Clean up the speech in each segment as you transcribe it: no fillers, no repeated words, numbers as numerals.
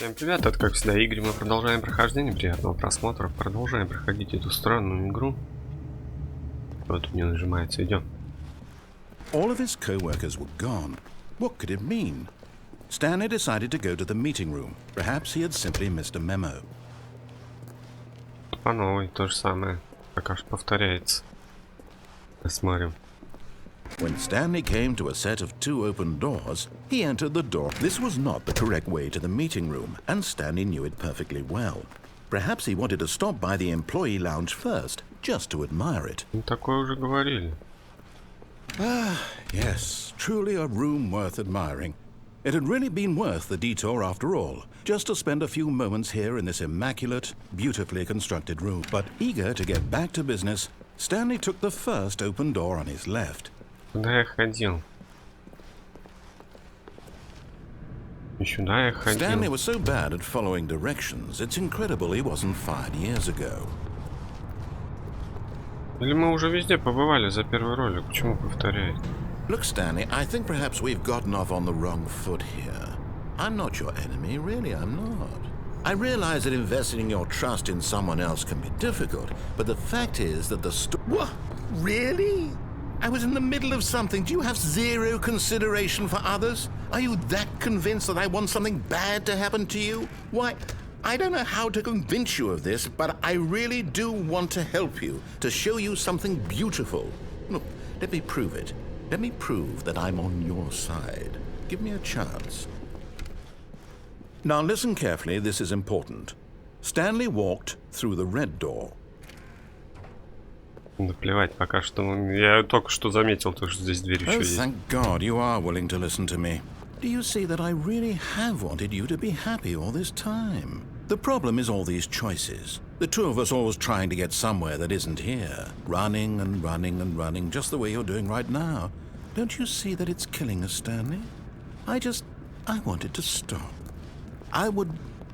Всем привет, это как всегда Игорь, мы продолжаем прохождение, приятного просмотра, продолжаем проходить эту странную игру. Вот мне нажимается, идем. All of his co-workers were gone. What could it mean? Stanley decided to go to the meeting room. Perhaps he had simply missed a memo. По новой, то же самое, пока что повторяется. Посмотрим. When Stanley came to a set of two open doors, he entered the door. This was not the correct way to the meeting room, and Stanley knew it perfectly well. Perhaps he wanted to stop by the employee lounge first, just to admire it. Мы такое уже говорили. Yes, truly a room worth admiring. It had really been worth the detour after all, just to spend a few moments here in this immaculate, beautifully constructed room. But eager to get back to business, Stanley took the first open door on his left. Куда я ходил? И сюда я ходил. Stanley was so bad at following directions, it's incredible he wasn't fired years ago. Или мы уже везде побывали за первый ролик, почему повторяет? Look, Stanley, I think perhaps we've gotten off on the wrong foot here. I'm not your enemy, really, I'm not. I realize that investing your trust in someone else can be difficult, but the fact is that the What? Really? I was in the middle of something. Do you have zero consideration for others? Are you that convinced that I want something bad to happen to you? Why, I don't know how to convince you of this, but I really do want to help you, to show you something beautiful. Look, let me prove it. Let me prove that I'm on your side. Give me a chance. Now listen carefully, this is important. Stanley walked through the red door. Да плевать, пока что. Я только что заметил, что здесь дверь еще есть. Thank God you are willing to listen to me. Do you see that I really have wanted you to be happy all this time? The problem is all these choices. The two of us always trying to get somewhere that isn't here. Running and running and running, just the way you're doing right now. Don't you see that it's killing us, Stanley? I wanted to stop.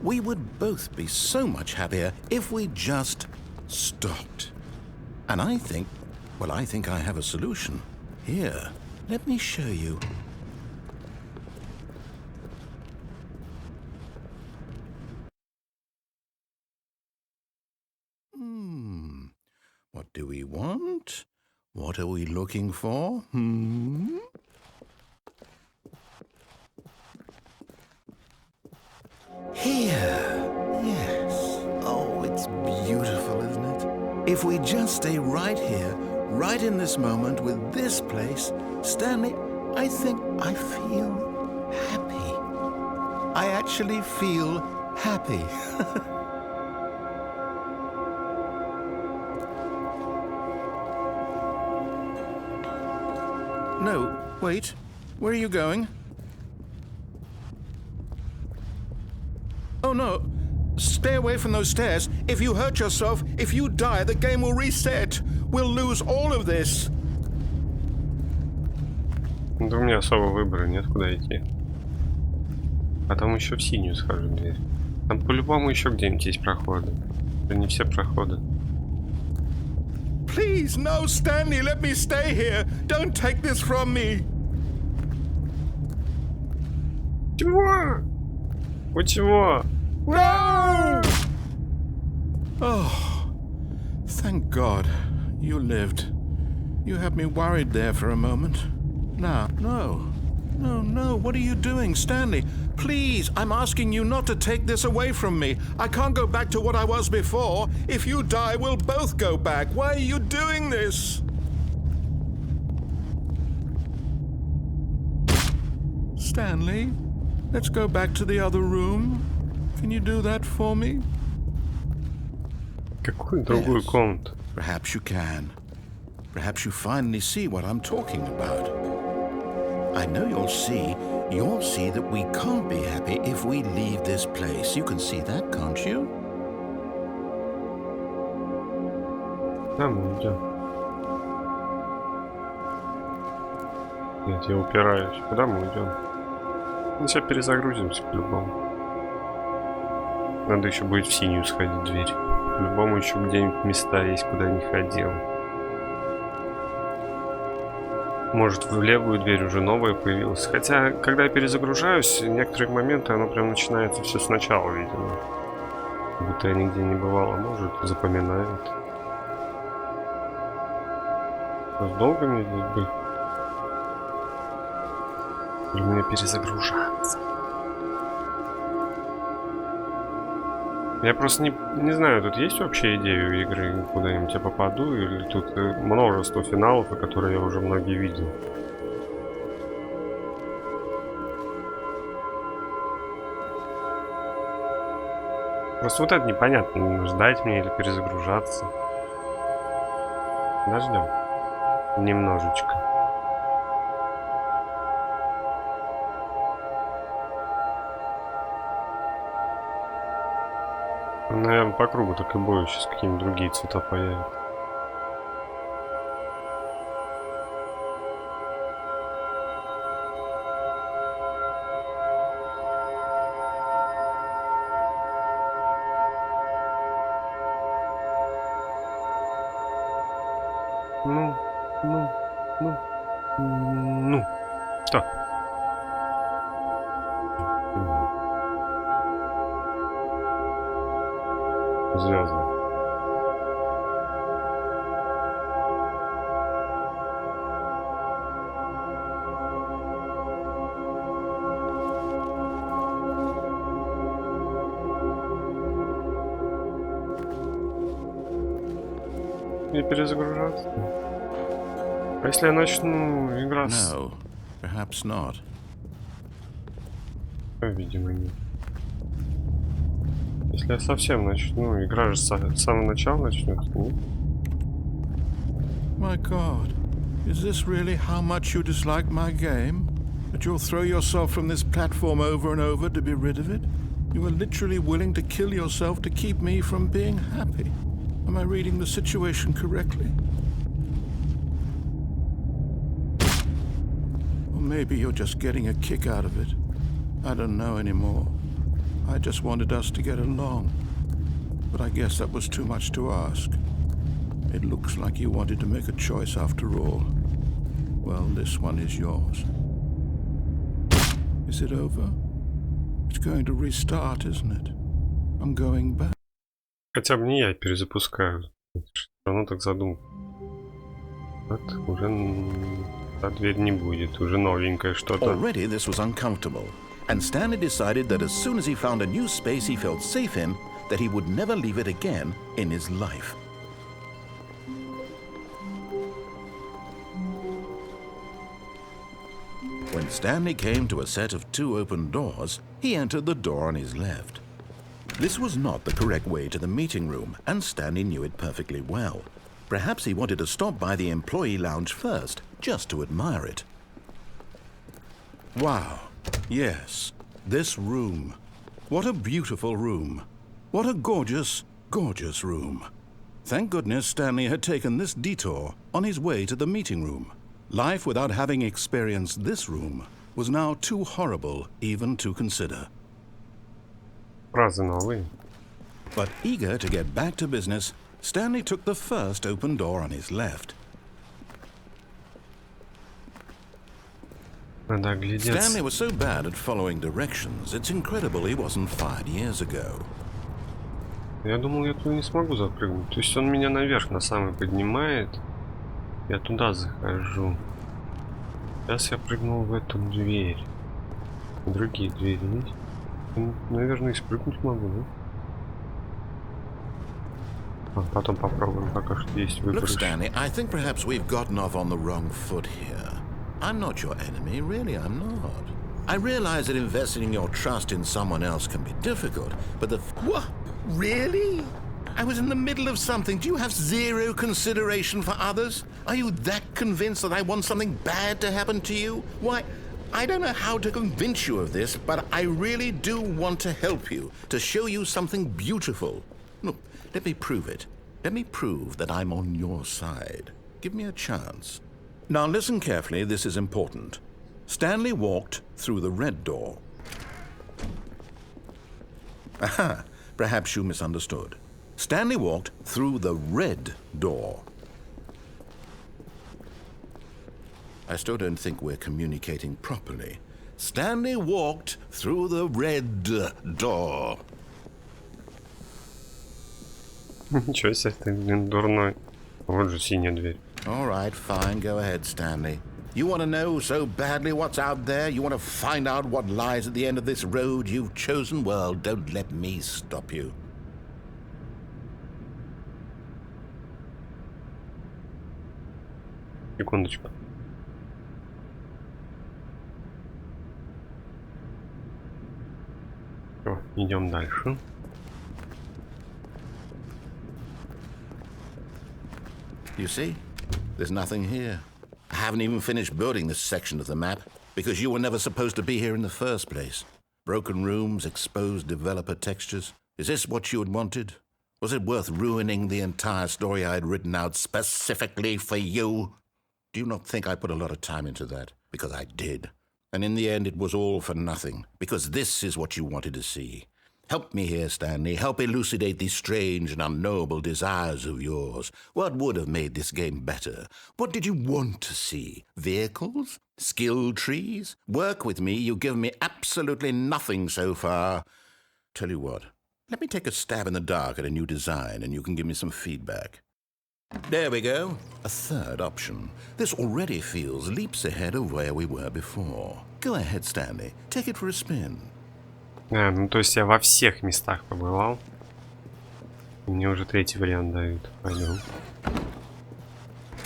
We would both be so much happier if we just stopped. And I think I have a solution. Here, let me show you. What do we want? What are we looking for? Here. Yes. Oh, it's beautiful, isn't it? If we just stay right here, right in this moment with this place, Stanley, I think I feel happy. I actually feel happy. No, wait. Where are you going? Oh, no. Stay away from those stairs. If you hurt yourself, if you die, the game will reset. We'll lose all of this. Да у меня особого выбора нет, куда идти. Потом еще в синюю схожу дверь. Там по-любому еще где-нибудь есть проходы. Это не все проходы. Please, no, Stanley, let me stay here. Don't take this from me. Чего? Почему? No! Oh, thank God you lived. You had me worried there for a moment. Now, no, what are you doing, Stanley? Please, I'm asking you not to take this away from me. I can't go back to what I was before. If you die, we'll both go back. Why are you doing this? Stanley, let's go back to the other room. Can you do that for me? Какую другую комнату? Perhaps you can. Perhaps you finally see what I'm talking about. I know you'll see that we can't be happy if we leave this place. You can see that, can't you? Да, мы идем. Нет, я упираюсь. Куда мы идем? Мы сейчас перезагрузимся по-любому. Надо еще будет в синюю сходить дверь. По-любому еще где-нибудь места есть, куда не ходил. Может, в левую дверь уже новая появилась. Хотя, когда я перезагружаюсь, некоторые моменты оно прям начинается все сначала, видимо. Как будто я нигде не бывал, а может, запоминает. Долго мне здесь быть? Или мне перезагружаться? Я просто не знаю, тут есть вообще идея у игры, куда-нибудь я попаду, или тут множество финалов, которые я уже многие видел. Просто вот это непонятно, ждать мне или перезагружаться. Подождем. Немножечко. Наверное, по кругу так и будет. Сейчас какие-нибудь другие цвета появятся. Ну. Что? Звезды. Не перезагружаться. А если я начну играть? No, perhaps not. Видимо, нет. Если я совсем начну, игра же с самого начала начнется, нет? My God, is this really how much you dislike my game? That you'll throw yourself from this platform over and over to be rid of it? You are literally willing to kill yourself to keep me from being happy. Am I reading the situation correctly? Or maybe you're just getting a kick out of it. I don't know anymore. I just wanted us to get along. But I guess that was too much to ask. It looks like you wanted to make a choice after all. Well, this one is yours. Is it over? It's going to restart, isn't it? I'm going back. Хотя бы не я перезапускаю. Все равно так задумал. Вот, уже та дверь не будет. Уже новенькое что-то. Already this was uncomfortable. And Stanley decided that as soon as he found a new space he felt safe in, that he would never leave it again in his life. When Stanley came to a set of 2 open doors, he entered the door on his left. This was not the correct way to the meeting room, and Stanley knew it perfectly well. Perhaps he wanted to stop by the employee lounge first, just to admire it. Wow. Yes, this room. What a beautiful room. What a gorgeous, gorgeous room. Thank goodness Stanley had taken this detour on his way to the meeting room. Life without having experienced this room was now too horrible even to consider. Фразы новые. But eager to get back to business, Stanley took the first open door on his left. Надо оглядеться. Stanley was so bad at following directions, it's incredible he wasn't fired years ago. Я думал, я туда не смогу запрыгнуть. То есть он меня наверх на самый поднимает. Я туда захожу. Сейчас я прыгнул в эту дверь. Другие двери есть? Наверное, и спрыгнуть могу, да? А потом попробуем, пока что есть выбор. Look, Stanley, I think perhaps we've gotten off on the wrong foot here. I'm not your enemy, really, I'm not. I realize that investing your trust in someone else can be difficult, but the... What? Really? I was in the middle of something. Do you have zero consideration for others? Are you that convinced that I want something bad to happen to you? Why, I don't know how to convince you of this, but I really do want to help you, to show you something beautiful. Look, let me prove it. Let me prove that I'm on your side. Give me a chance. Now listen carefully, this is important. Stanley walked through the red door. Aha, perhaps you misunderstood. Stanley walked through the red door. I still don't think we're communicating properly. Stanley walked through the red door. Ничего себе, ты, блин, дурной. Вот же синяя дверь. All right, fine. Go ahead, Stanley. You want to know so badly what's out there? You want to find out what lies at the end of this road you've chosen? Well, don't let me stop you. Секундочку. Всё, идем дальше. You see? There's nothing here. I haven't even finished building this section of the map because you were never supposed to be here in the first place. Broken rooms, exposed developer textures. Is this what you had wanted? Was it worth ruining the entire story I had written out specifically for you? Do you not think I put a lot of time into that? Because I did. And in the end, it was all for nothing. Because this is what you wanted to see. Help me here, Stanley. Help elucidate these strange and unknowable desires of yours. What would have made this game better? What did you want to see? Vehicles? Skill trees? Work with me. You've given me absolutely nothing so far. Tell you what. Let me take a stab in the dark at a new design, and you can give me some feedback. There we go. A third option. This already feels leaps ahead of where we were before. Go ahead, Stanley. Take it for a spin. Ну то есть я во всех местах побывал. И мне уже третий вариант дают. Пойдем.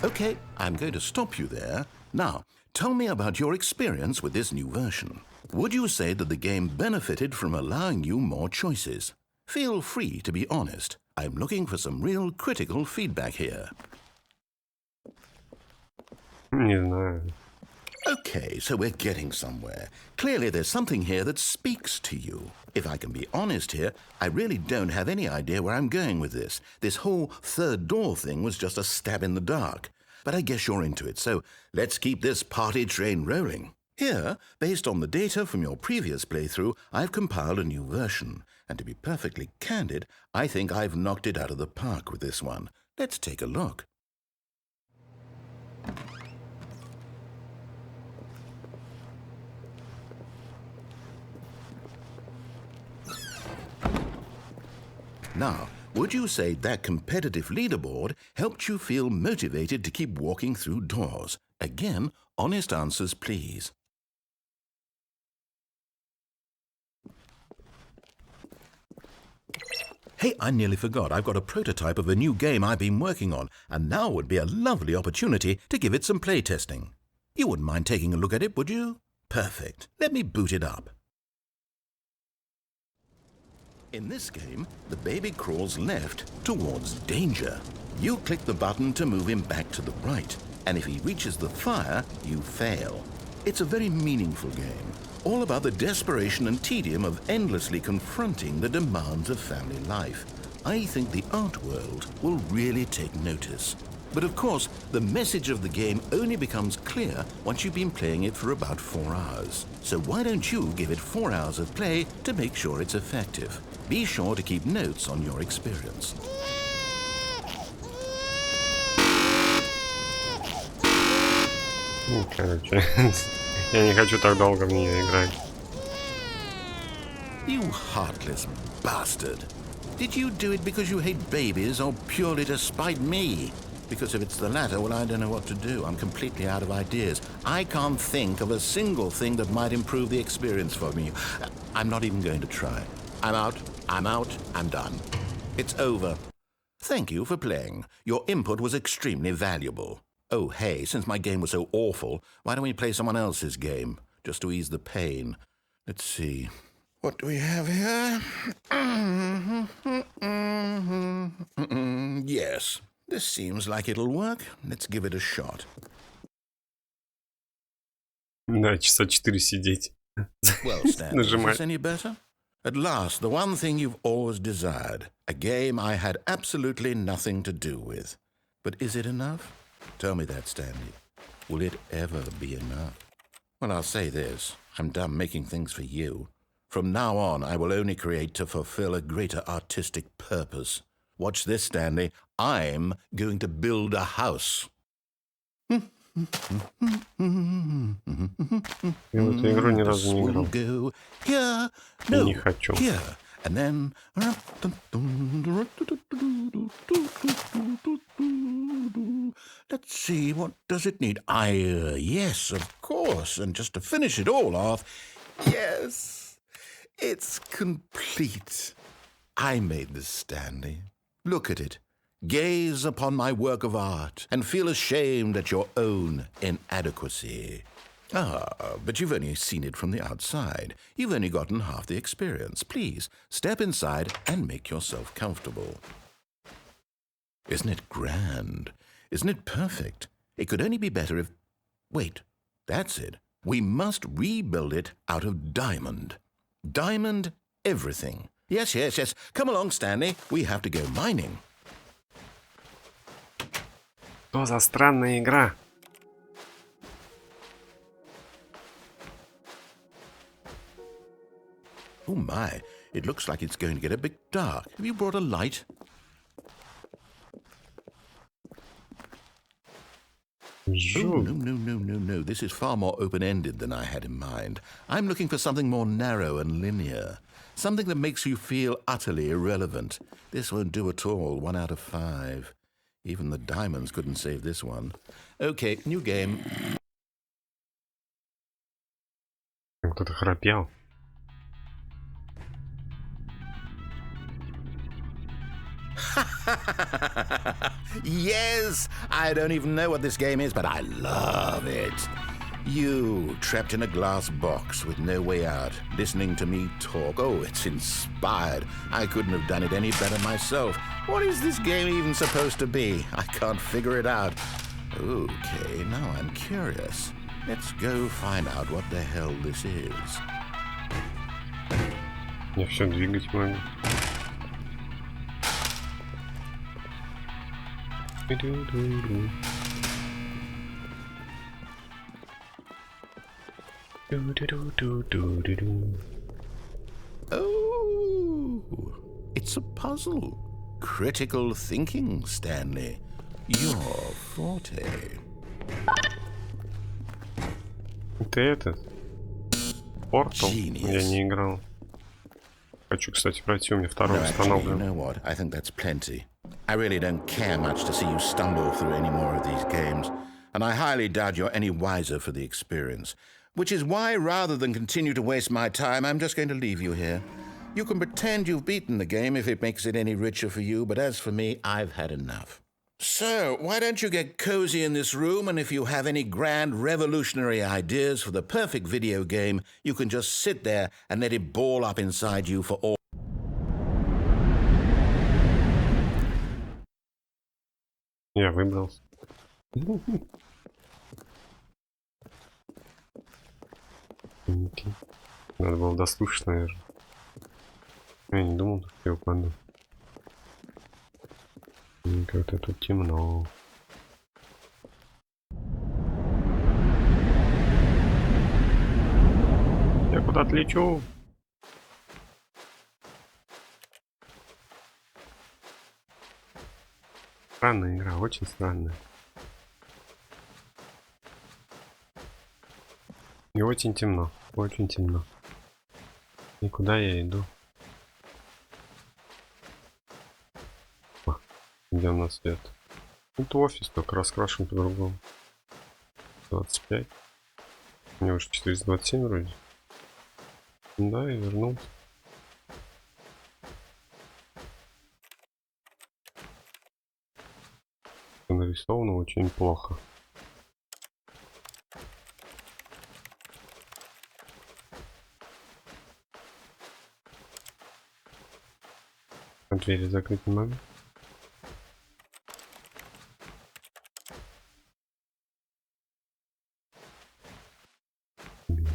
Okay, I'm going to stop you there. Now, tell me about your experience with this new version. Would you say that the game benefited from allowing you more choices? Feel free to be honest. I'm looking for some real critical feedback here. Не знаю. Okay, so we're getting somewhere. Clearly there's something here that speaks to you. If I can be honest here, I really don't have any idea where I'm going with this. This whole third door thing was just a stab in the dark. But I guess you're into it, so let's keep this party train rolling. Here, based on the data from your previous playthrough, I've compiled a new version. And to be perfectly candid, I think I've knocked it out of the park with this one. Let's take a look. Now, would you say that competitive leaderboard helped you feel motivated to keep walking through doors? Again, honest answers, please. Hey, I nearly forgot. I've got a prototype of a new game I've been working on, and now would be a lovely opportunity to give it some playtesting. You wouldn't mind taking a look at it, would you? Perfect. Let me boot it up. In this game, the baby crawls left towards danger. You click the button to move him back to the right, and if he reaches the fire, you fail. It's a very meaningful game, all about the desperation and tedium of endlessly confronting the demands of family life. I think the art world will really take notice. But of course, the message of the game only becomes clear once you've been playing it for about 4 hours. So why don't you give it 4 hours of play to make sure it's effective? Be sure to keep notes on your experience. Ну, короче, я не хочу так долго в нее играть. You heartless bastard. Did you do it because you hate babies or purely to spite me? Because if it's the latter, well, I don't know what to do. I'm completely out of ideas. I can't think of a single thing that might improve the experience for me. I'm not even going to try. I'm out, I'm done. It's over. Thank you for playing. Your input was extremely valuable. Oh, hey, since my game was so awful, why don't we play someone else's game, just to ease the pain? Let's see. What do we have here? Yes. This seems like it'll work. Let's give it a shot. Да, часа 4 сидеть. Well, Stanley, is Нажимать. this any better? At last, the one thing you've always desired. A game I had absolutely nothing to do with. But is it enough? Tell me that, Stanley. Will it ever be enough? Well, I'll say this. I'm done making things for you. From now on, I will only create to fulfill a greater artistic purpose. Watch this, Stanley. I'm going to build a house. Я в эту игру ни разу не играл. Here, И no, не хочу. here, and then. Let's see, what does it need? Yes, of course. And just to finish it all off, yes, it's complete. I made this, Stanley. Look at it. Gaze upon my work of art and feel ashamed at your own inadequacy. But you've only seen it from the outside. You've only gotten half the experience. Please, step inside and make yourself comfortable. Isn't it grand? Isn't it perfect? It could only be better if... Wait, that's it. We must rebuild it out of diamond. Diamond everything. Yes. Come along, Stanley. We have to go mining. Что за странная игра? Oh my, it looks like it's going to get a bit dark. Have you brought a light? Жуть. Oh, no. This is far more open-ended than I had in mind. I'm looking for something more narrow and linear. Something that makes you feel utterly irrelevant. This won't do at all. 1 out of 5. Even the diamonds couldn't save this one. Okay, new game. Кто-то храпел. Yes! I don't even know what this game is, but I love it. You, trapped in a glass box with no way out, listening to me talk. Oh, it's inspired. I couldn't have done it any better myself. What is this game even supposed to be? I can't figure it out. Okay, now I'm curious. Let's go find out what the hell this is. Я все двигать могу. Oh, it's a puzzle. Critical thinking, Stanley. Your forte. Это этот. Портал. Genius. Я не играл. Хочу, кстати, пройти. У меня второй No, actually, you установлен. know what? I think that's plenty. I really don't care much to see you stumble through any more of these games, and I highly doubt you're any wiser for the experience. Which is why, rather than continue to waste my time, I'm just going to leave you here. You can pretend you've beaten the game if it makes it any richer for you, but as for me, I've had enough. So, why don't you get cozy in this room, and if you have any grand revolutionary ideas for the perfect video game, you can just sit there and let it ball up inside you for all. Я выбрался. Надо было дослушать, наверное. Я не думал, что я упаду. Как-то тут темно. Я куда-то лечу. Странная игра, очень странная. И очень темно, очень темно. И куда я иду? О, где у нас свет? Это офис, только раскрашен по-другому. 25. У меня уже 427 вроде. Да, и вернулся. Нарисовано очень плохо. А двери закрыть не могу.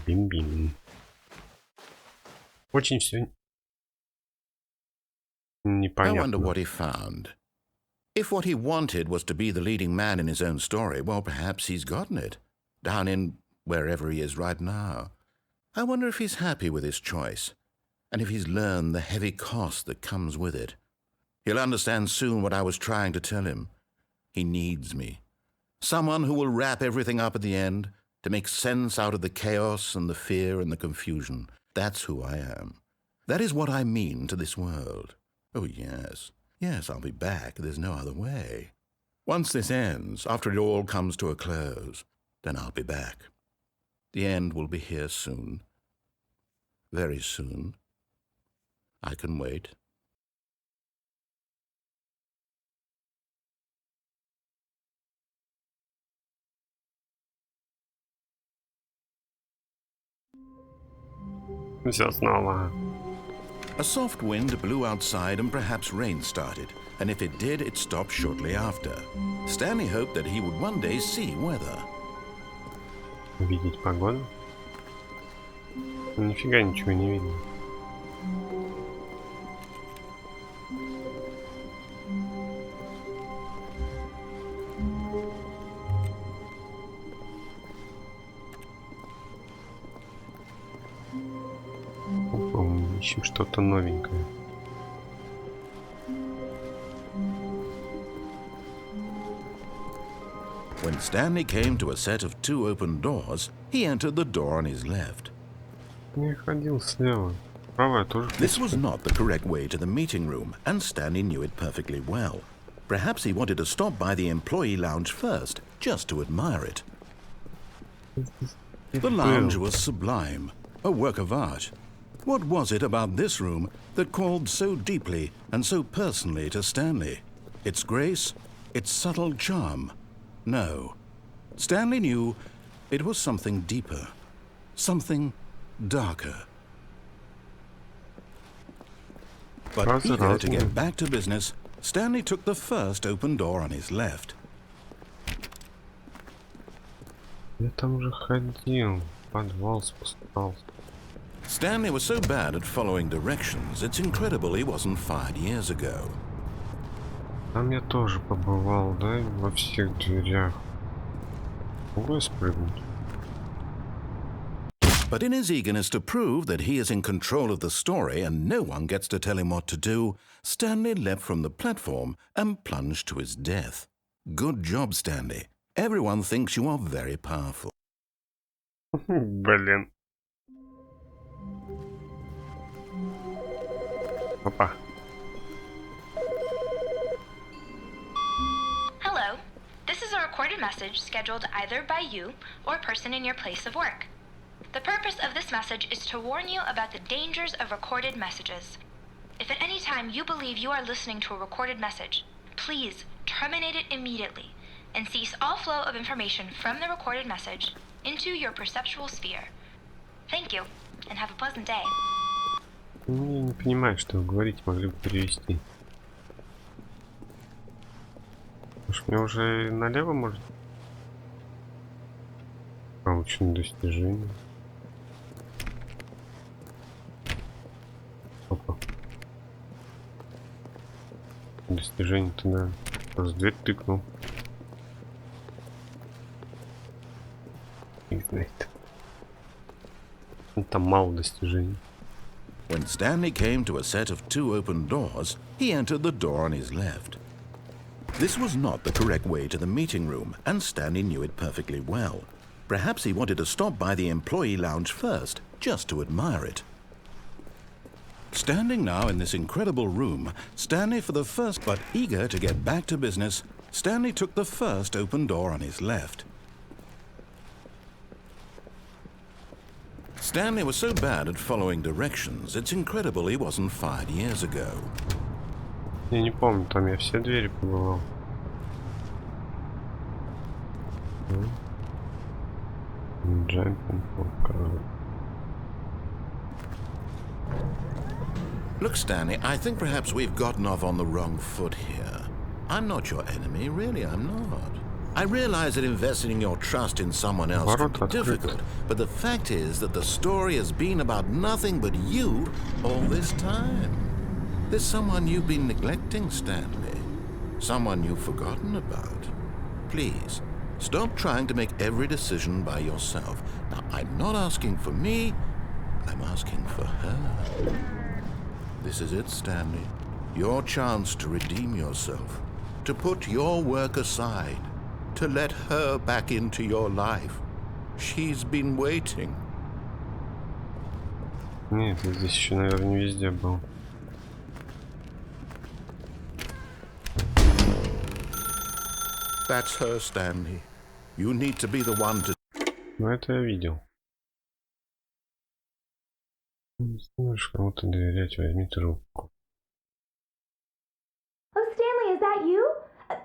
Бим-бим. Очень все I wonder непонятно. what he found. If what he wanted was to be the leading man in his own story, well, perhaps he's gotten it, down in wherever he is right now. I wonder if he's happy with his choice, and if he's learned the heavy cost that comes with it. He'll understand soon what I was trying to tell him. He needs me. Someone who will wrap everything up at the end to make sense out of the chaos and the fear and the confusion. That's who I am. That is what I mean to this world. Oh, yes. Yes, I'll be back. There's no other way. Once this ends, after it all comes to a close, then I'll be back. The end will be here soon. Very soon. I can wait. Все снова. A soft wind blew outside and perhaps rain started, and if it did, it stopped shortly after. Stanley hoped that he would one day see weather. Увидеть погоду? Нифига ничего не видно. Ищем что-то новенькое. When Stanley came to a set of 2 open doors, he entered the door on his left. Я ходил слева. Правая тоже. This was not the correct way to the meeting room, and Stanley knew it perfectly well. Perhaps he wanted to stop by the employee lounge first, just to admire it. The lounge was sublime, a work of art. What was it about this room that called so deeply and so personally to Stanley? Its grace? Its subtle charm? No. Stanley knew it was something deeper, something darker. But eager to get back to business, Stanley took the first open door on his left. Я там уже ходил. Подвал спускался. Stanley was so bad at following directions, it's incredible he wasn't fired years ago. Там я тоже побывал, да, во всех дверях. Могу я спрыгнуть? But in his eagerness to prove that he is in control of the story and no one gets to tell him what to do, Stanley leapt from the platform and plunged to his death. Good job, Stanley. Everyone thinks you are very powerful. Блин. Опа. Hello. This is a recorded message scheduled either by you or a person in your place of work. The purpose of this message is to warn you about the dangers of recorded messages. If at any time you believe you are listening to a recorded message, please terminate it immediately and cease all flow of information from the recorded message into your perceptual sphere. Thank you, and have a pleasant day. Я не понимаю, что вы говорите, могли бы перевести. Может, мне уже налево может? Получено достижение. Опа. Достижение-то, да. Просто дверь тыкнул. Не знает. Там мало достижений. When Stanley came to a set of 2 open doors, he entered the door on his left. This was not the correct way to the meeting room, and Stanley knew it perfectly well. Perhaps he wanted to stop by the employee lounge first, just to admire it. Standing now in this incredible room, Stanley for the first, but eager to get back to business, Stanley took the first open door on his left. Stanley was so bad at following directions, it's incredible he wasn't fired years ago. Я не помню, там я все двери побывал. Look, Stanley, I think perhaps we've gotten off on the wrong foot here. I'm not your enemy, really, I'm not. I realize that investing your trust in someone else can be difficult, but the fact is that the story has been about nothing but you all this time. There's someone you've been neglecting, Stanley. Someone you've forgotten about. Please, stop trying to make every decision by yourself. Now, I'm not asking for me, I'm asking for her. This is it, Stanley. Your chance to redeem yourself. To put your work aside. to let her back into your life. She's been waiting. Нет, я здесь еще, наверное, не везде был. That's her, Stanley. You need to be the one to... Ну, это я видел. Не сможешь кому-то доверять, возьми трубку. Oh, Stanley, is that you?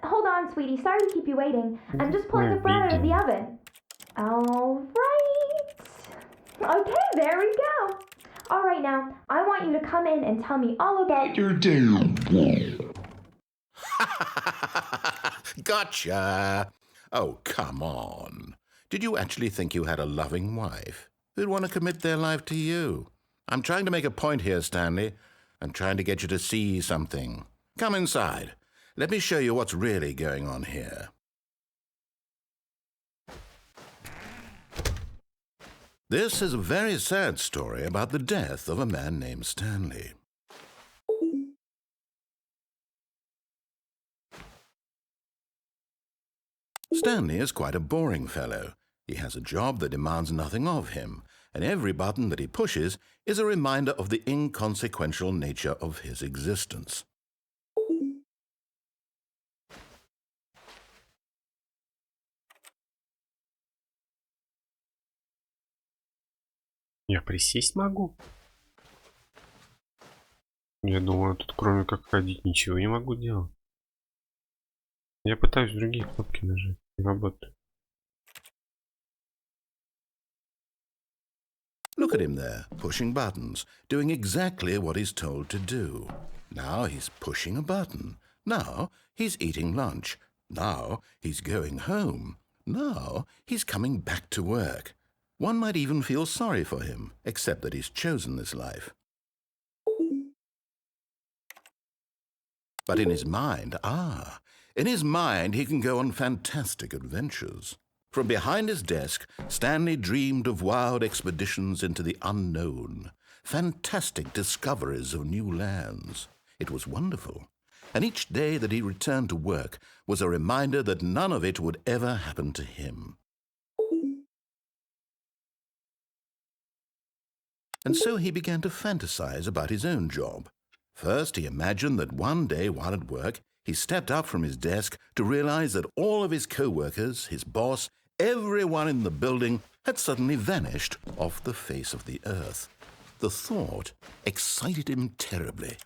Hold on, sweetie. Sorry to keep you waiting. I'm just pulling the bread out of the oven. All right. Okay, there we go. All right, now, I want you to come in and tell me all about your day. Gotcha! Oh, come on. Did you actually think you had a loving wife who'd want to commit their life to you? I'm trying to make a point here, Stanley. I'm trying to get you to see something. Come inside. Let me show you what's really going on here. This is a very sad story about the death of a man named Stanley. Stanley is quite a boring fellow. He has a job that demands nothing of him, and every button that he pushes is a reminder of the inconsequential nature of his existence. Я присесть могу? Я думаю, тут кроме как ходить ничего не могу делать. Я пытаюсь другие кнопки нажать. Не работает. Look at him there, pushing buttons, doing exactly what he's told to do. Now he's pushing a button. Now he's eating lunch. Now he's going home. Now he's coming back to work. One might even feel sorry for him, except that he's chosen this life. But in his mind, he can go on fantastic adventures. From behind his desk, Stanley dreamed of wild expeditions into the unknown, fantastic discoveries of new lands. It was wonderful, and each day that he returned to work was a reminder that none of it would ever happen to him. And so he began to fantasize about his own job. First, he imagined that one day while at work, he stepped up from his desk to realize that all of his co-workers, his boss, everyone in the building had suddenly vanished off the face of the earth. The thought excited him terribly.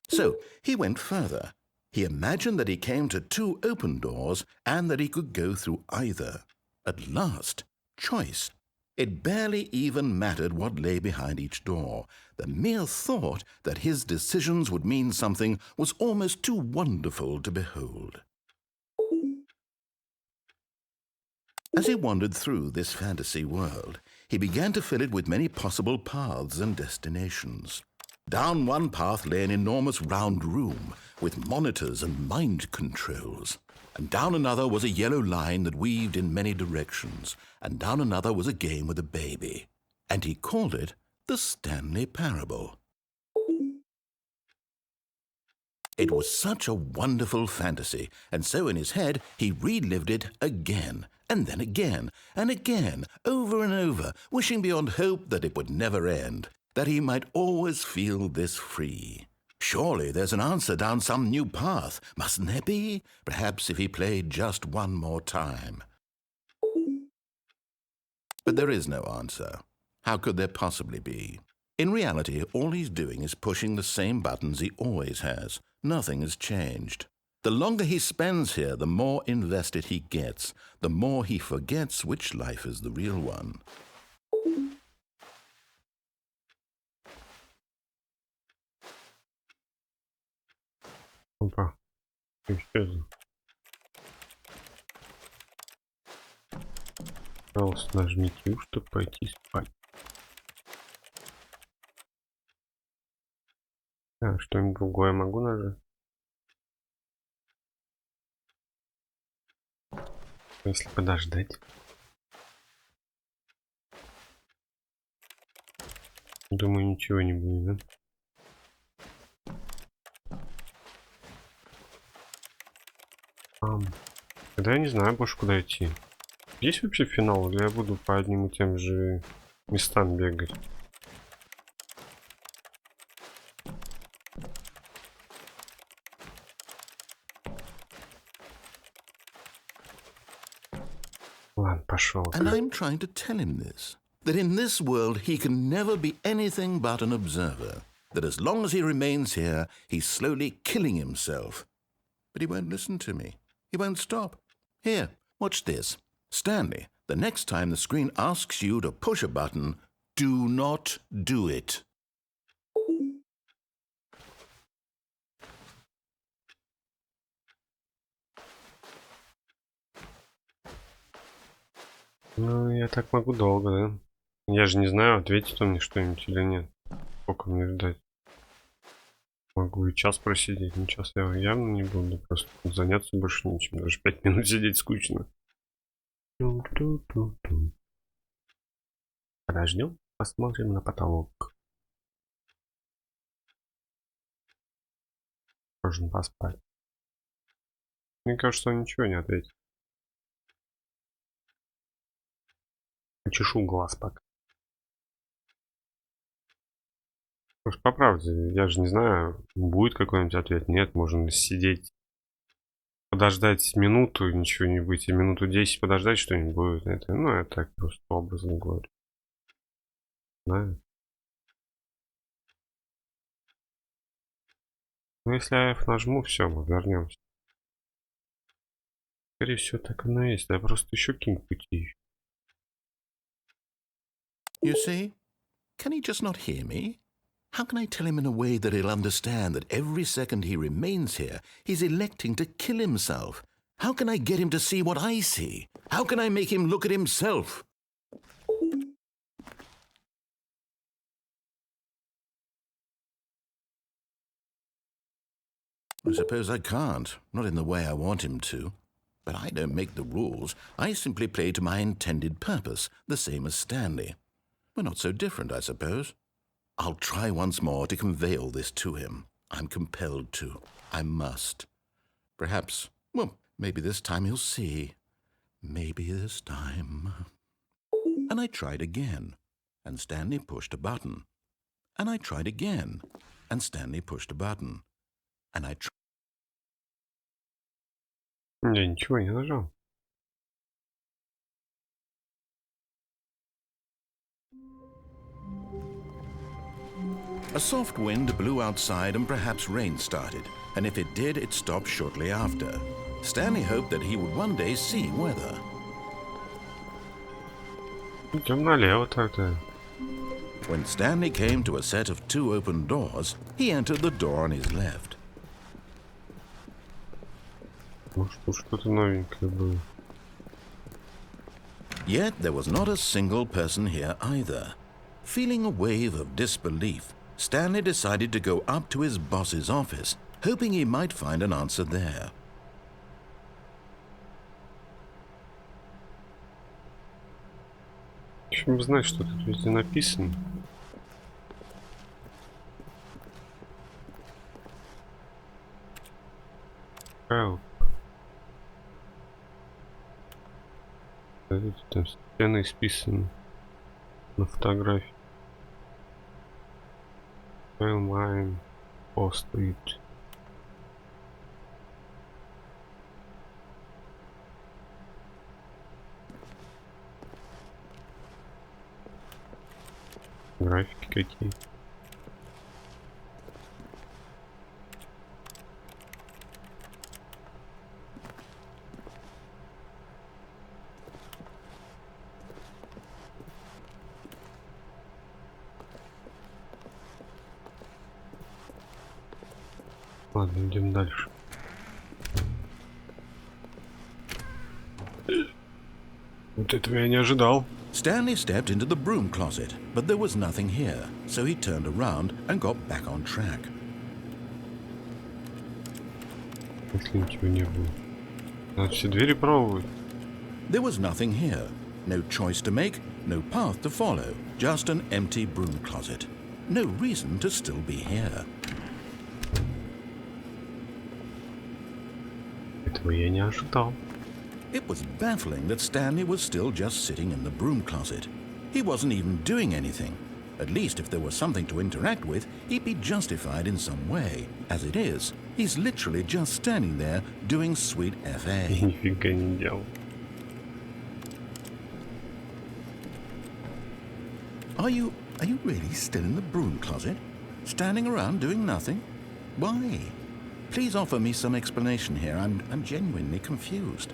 So he went further. He imagined that he came to two open doors and that he could go through either. At last, choice. It barely even mattered what lay behind each door. The mere thought that his decisions would mean something was almost too wonderful to behold. As he wandered through this fantasy world, he began to fill it with many possible paths and destinations. Down one path lay an enormous round room with monitors and mind controls. And down another was a yellow line that weaved in many directions. And down another was a game with a baby. And he called it the Stanley Parable. It was such a wonderful fantasy, and so in his head he relived it again, and then again, and again, over and over, wishing beyond hope that it would never end, that he might always feel this free. Surely there's an answer down some new path, mustn't there be? Perhaps if he played just one more time. But there is no answer. How could there possibly be? In reality, all he's doing is pushing the same buttons he always has. Nothing has changed. The longer he spends here, the more invested he gets, the more he forgets which life is the real one. Опа. Исчезло. Пожалуйста, нажмите U, чтобы пойти спать. А, что-нибудь другое могу нажать? Если подождать. Думаю, ничего не будет, да? Тогда я не знаю больше, куда идти. Есть вообще финал, или я буду по одним и тем же местам бегать? Ладно, пошел. And I'm trying to tell him this, that in this world he can never be anything but an observer, that as long as he remains here, he's slowly killing himself. But he won't listen to me. He won't stop. Here, watch this. Stanley, the next time the screen asks you to push a button, do not do it. Ну, я так могу долго, да? Я же не знаю, ответит он мне что-нибудь или нет. Сколько мне ждать? Могу и час просидеть, но час я явно не буду. Просто заняться больше нечем. Даже 5 минут сидеть скучно. Подождем, посмотрим на потолок. Можно поспать. Мне кажется, он ничего не ответит. Чешу глаз пока. Уж по правде, я же не знаю, будет какой-нибудь ответ. Нет, можно сидеть, подождать минуту, ничего не быть, и минуту 10 подождать, что-нибудь будет. Это, ну, это так просто образно говорю. Да. Ну, если я F нажму, все, мы вернемся. Скорее всего, так оно и есть. Да, просто еще какие-нибудь пути. You see? Can he just not hear me? How can I tell him in a way that he'll understand that every second he remains here, he's electing to kill himself? How can I get him to see what I see? How can I make him look at himself? I suppose I can't, not in the way I want him to. But I don't make the rules. I simply play to my intended purpose, the same as Stanley. We're not so different, I suppose. I'll try once more to convey all this to him. I'm compelled to. I must. Perhaps, well, maybe this time he'll see. Maybe this time. And I tried again, and Stanley pushed a button. And I tried again, and Stanley pushed a button. And I tried. Я ничего не нажал. A soft wind blew outside and perhaps rain started, and if it did, it stopped shortly after. Stanley hoped that he would one day see weather. Идем налево тогда. When Stanley came to a set of 2 open doors, he entered the door on his left. Может, тут что-то новенькое было. Yet there was not a single person here either. Feeling a wave of disbelief, Stanley decided to go up to his boss's office, hoping he might find an answer there. Еще бы знать, что тут везде написано. Help. Смотрите, там стены исписаны на фотографии. Mine, post-it. Графики какие. Ладно, идем дальше. Вот этого я не ожидал. Stanley stepped into the broom closet, but there was nothing here, so he turned around and got back on track. Если ничего не было. Надо все двери пробовать. There was nothing here. No choice to make, no path to follow, just an empty broom closet. No reason to still be here. Этого я не ожидал. It was baffling that Stanley was still just sitting in the broom closet. He wasn't even doing anything. At least if there was something to interact with, he'd be justified in some way. As it is, he's literally just standing there doing sweet FA. Нифига не делал. Are you really still in the broom closet? Standing around doing nothing? Why? Please offer me some explanation here. I'm genuinely confused.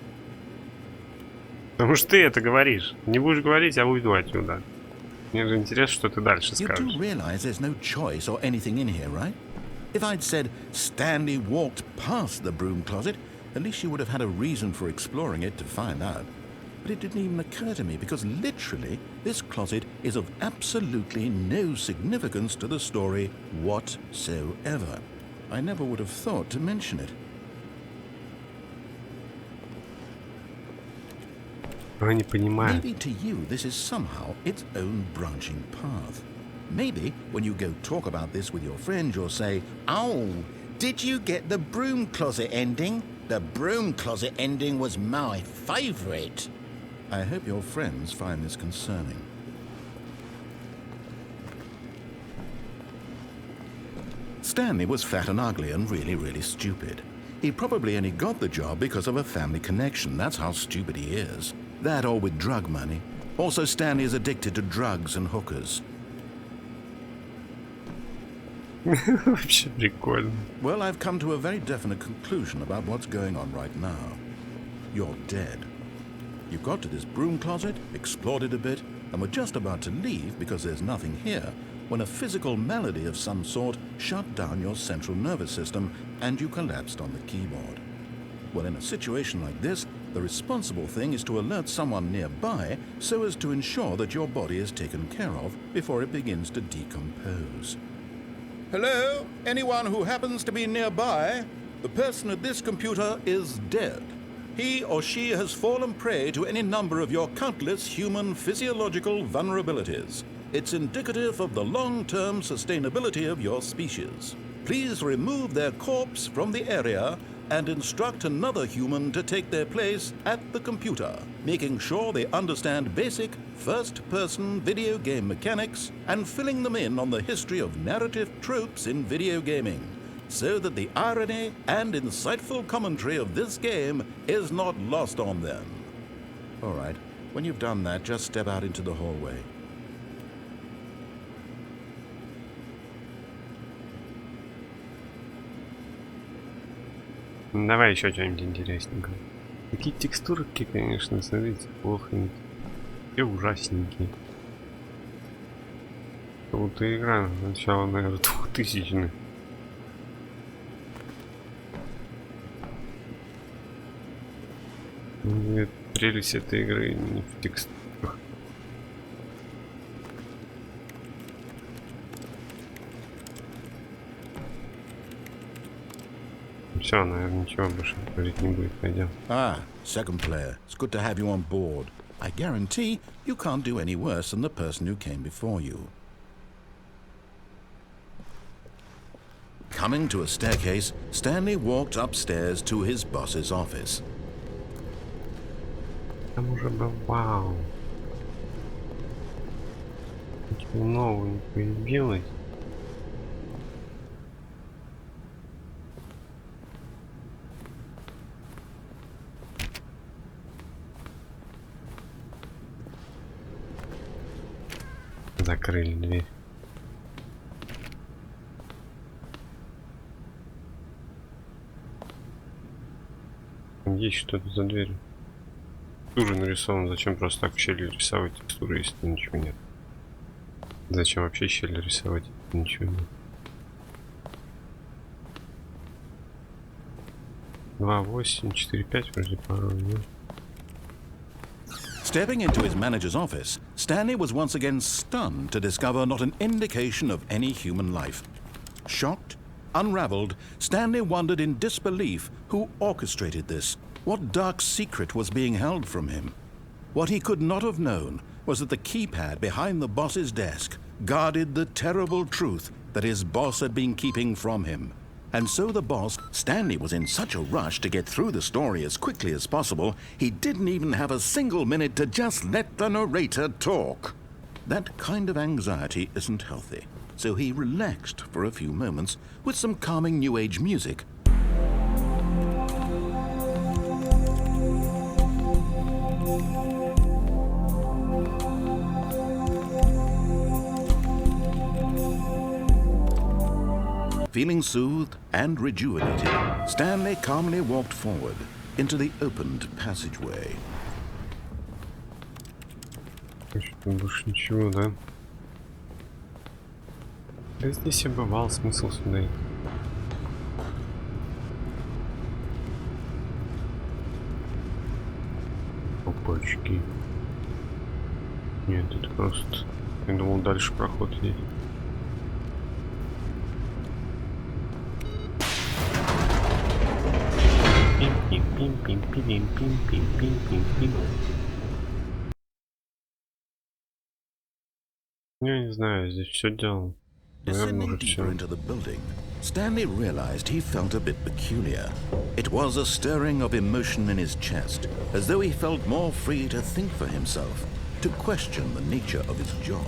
Потому что ты это говоришь. Не будешь говорить, я уйду отсюда. Мне же интересно, что ты дальше You скажешь. do realize there's no choice or anything in here, right? If I'd said Stanley walked past the broom closet, at least you would have had a reason for exploring it to find out. But it didn't even occur to me because literally this closet is of absolutely no significance to the story whatsoever. I never would have thought to mention it. Я не понимаю. Maybe to you this is somehow its own branching path. Maybe when you go talk about this with your friend, you'll say, "Oh, did you get the broom closet ending? The broom closet ending was my favorite." I hope your friends find this concerning. Stanley was fat and ugly and really stupid. He probably only got the job because of a family connection. That's how stupid he is. That or with drug money. Also, Stanley is addicted to drugs and hookers. Вообще прикольно. Well, I've come to a very definite conclusion about what's going on right now. You're dead. You got to this broom closet, explored it a bit, and were just about to leave because there's nothing here when a physical malady of some sort shut down your central nervous system and you collapsed on the keyboard. Well, in a situation like this, the responsible thing is to alert someone nearby so as to ensure that your body is taken care of before it begins to decompose. Hello? Anyone who happens to be nearby? The person at this computer is dead. He or she has fallen prey to any number of your countless human physiological vulnerabilities. It's indicative of the long-term sustainability of your species. Please remove their corpse from the area and instruct another human to take their place at the computer, making sure they understand basic first-person video game mechanics and filling them in on the history of narrative tropes in video gaming, so that the irony and insightful commentary of this game is not lost on them. All right, when you've done that, just step out into the hallway. Давай еще что-нибудь интересненькое. Такие текстурки, конечно, смотрите, плохонькие. И ужасненькие. Вот игра начала, наверное, 2000-х. Нет, прелесть этой игры не в текстурах. Все, наверное, ничего больше говорить не будет, пойдем. Ah, second player. It's good to have you on board. I guarantee you can't do any worse than the person who came before you. Coming to a staircase, Stanley walked upstairs to his boss's office. Там уже бывал. Ничего нового не появилось. Закрыли дверь. Есть что-то за дверью. Текстуры нарисованы. Зачем просто так в щели рисовать текстуры, если ничего нет? Зачем вообще щели рисовать? Ничего нет. 2.8.4.5 вроде пароль, да? Stepping into his manager's office, Stanley was once again stunned to discover not an indication of any human life. Shocked, unraveled, Stanley wondered in disbelief who orchestrated this. What dark secret was being held from him? What he could not have known was that the keypad behind the boss's desk guarded the terrible truth that his boss had been keeping from him. And so the boss, Stanley, was in such a rush to get through the story as quickly as possible, he didn't even have a single minute to just let the narrator talk. That kind of anxiety isn't healthy, so he relaxed for a few moments with some calming New Age music. Feeling soothed and rejuvenated, Stanley calmly walked forward into the opened passageway. Больше ничего, да? Да здесь я бывал, смысл сюда идти. Опачки. Нет, это просто... Я думал, дальше проход есть. Пим-пим-пим-пим-пим-пим-пим-пим-пим. Я не знаю, здесь все делал. Наверное, уже Descending deeper все. into the building, Stanley realized he felt a bit peculiar. It was a stirring of emotion in his chest, as though he felt more free to think for himself, to question the nature of his job.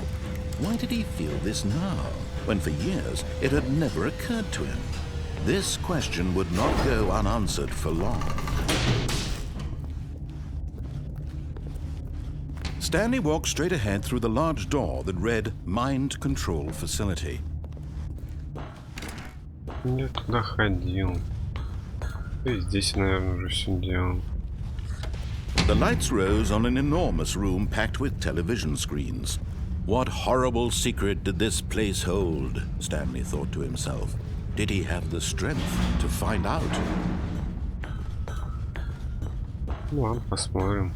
Why did he feel this now, when for years it had never occurred to him? This question would not go unanswered for long. Stanley walked straight ahead through the large door that read Mind Control Facility. Я туда ходил. И здесь, наверное, уже все делал. The lights rose on an enormous room packed with television screens. What horrible secret did this place hold? Stanley thought to himself. Did he have the strength to find out? Ну ладно, посмотрим.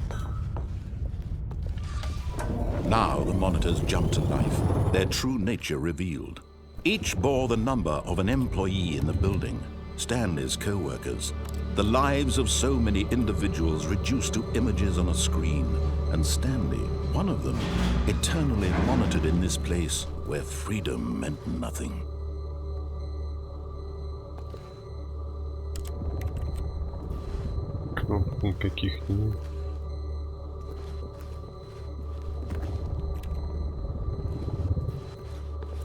Now the monitors jumped to life, their true nature revealed. Each bore the number of an employee in the building, Stanley's co-workers. The lives of so many individuals reduced to images on a screen, and Stanley, one of them, eternally monitored in this place where freedom meant nothing. Кнопок никаких нет.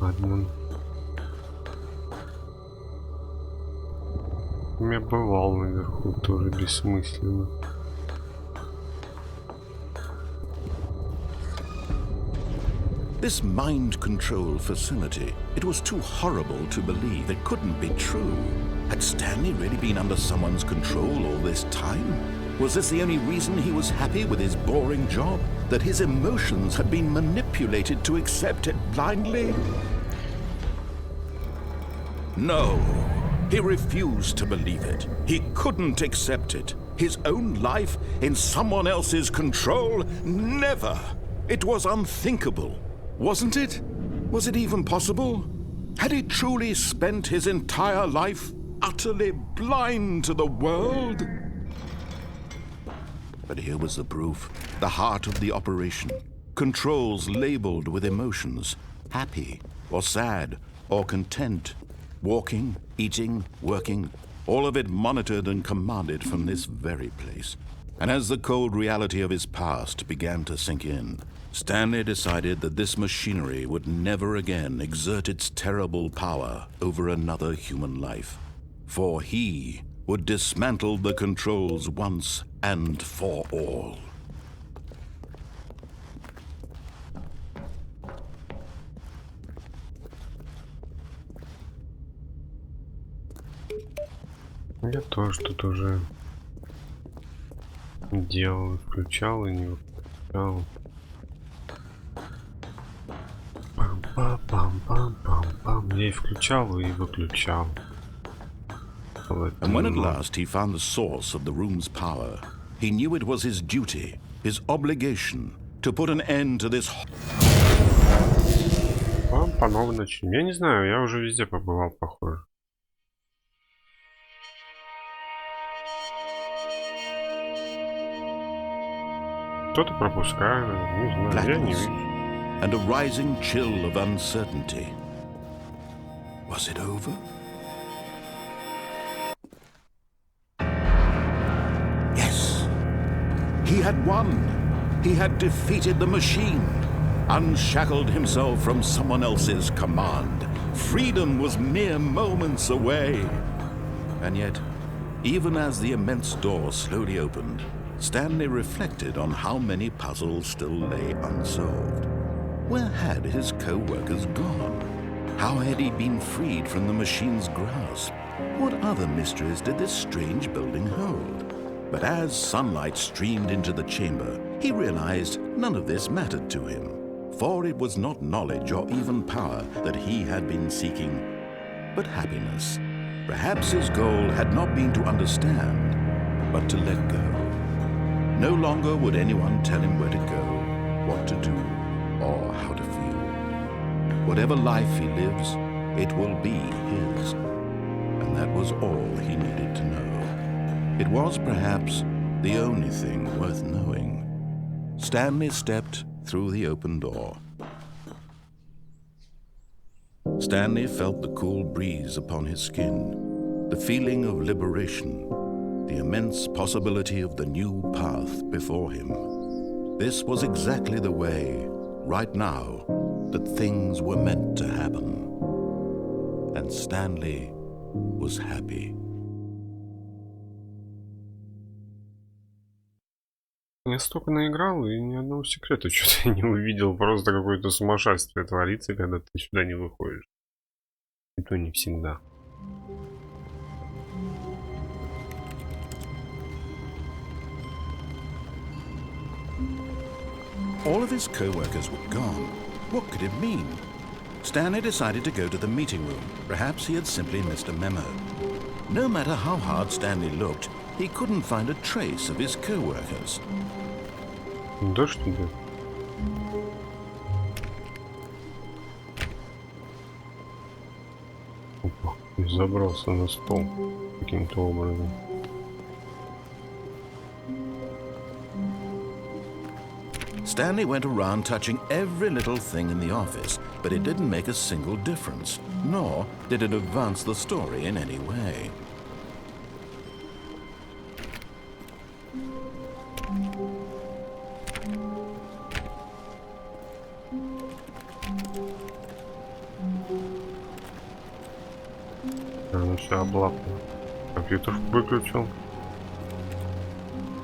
Ладно. Я бывал наверху, тоже бессмысленно. This mind control facility, it was too horrible to believe. It couldn't be true. Had Stanley really been under someone's control all this time? Was this the only reason he was happy with his boring job? That his emotions had been manipulated to accept it blindly? No, he refused to believe it. He couldn't accept it. His own life in someone else's control? Never! It was unthinkable. Wasn't it? Was it even possible? Had he truly spent his entire life utterly blind to the world? But here was the proof, the heart of the operation. Controls labeled with emotions, happy or sad or content. Walking, eating, working, all of it monitored and commanded from this very place. And as the cold reality of his past began to sink in, Stanley decided that this machinery would never again exert its terrible power over another human life. For he would dismantle the controls once and for all. Я тоже тут уже делал, включал и не выключал. Пам-пам-пам-пам-пам. Я и включал, и выключал. And when at last he found the source of the room's power, he knew it was his duty, his obligation, to put an end to this. По новой начнем. Я не знаю, я уже везде побывал, похоже. Кто-то пропускает, не знаю, я не вижу. And a rising chill of uncertainty. Was it over? He had won. He had defeated the machine, unshackled himself from someone else's command. Freedom was mere moments away. And yet, even as the immense door slowly opened, Stanley reflected on how many puzzles still lay unsolved. Where had his co-workers gone? How had he been freed from the machine's grasp? What other mysteries did this strange building hold? But as sunlight streamed into the chamber, he realized none of this mattered to him, for it was not knowledge or even power that he had been seeking, but happiness. Perhaps his goal had not been to understand, but to let go. No longer would anyone tell him where to go, what to do, or how to feel. Whatever life he lives, it will be his. And that was all he needed to know. It was perhaps the only thing worth knowing. Stanley stepped through the open door. Stanley felt the cool breeze upon his skin, the feeling of liberation, the immense possibility of the new path before him. This was exactly the way, right now, that things were meant to happen. And Stanley was happy. Я столько наиграл и ни одного секрета что-то не увидел. Просто какое-то сумасшествие творится, когда ты сюда не выходишь. И то не всегда. All of his co-workers were gone. What could it mean? Stanley decided to go to the meeting room. Perhaps he had simply missed a memo. No matter how hard Stanley looked, he couldn't find a trace of his co-workers. Да что ли? Опа, и забрался на стол каким-то образом. Stanley went around touching every little thing in the office, but it didn't make a single difference, nor did it advance the story in any way. Ну все облапно. Компьютер выключил.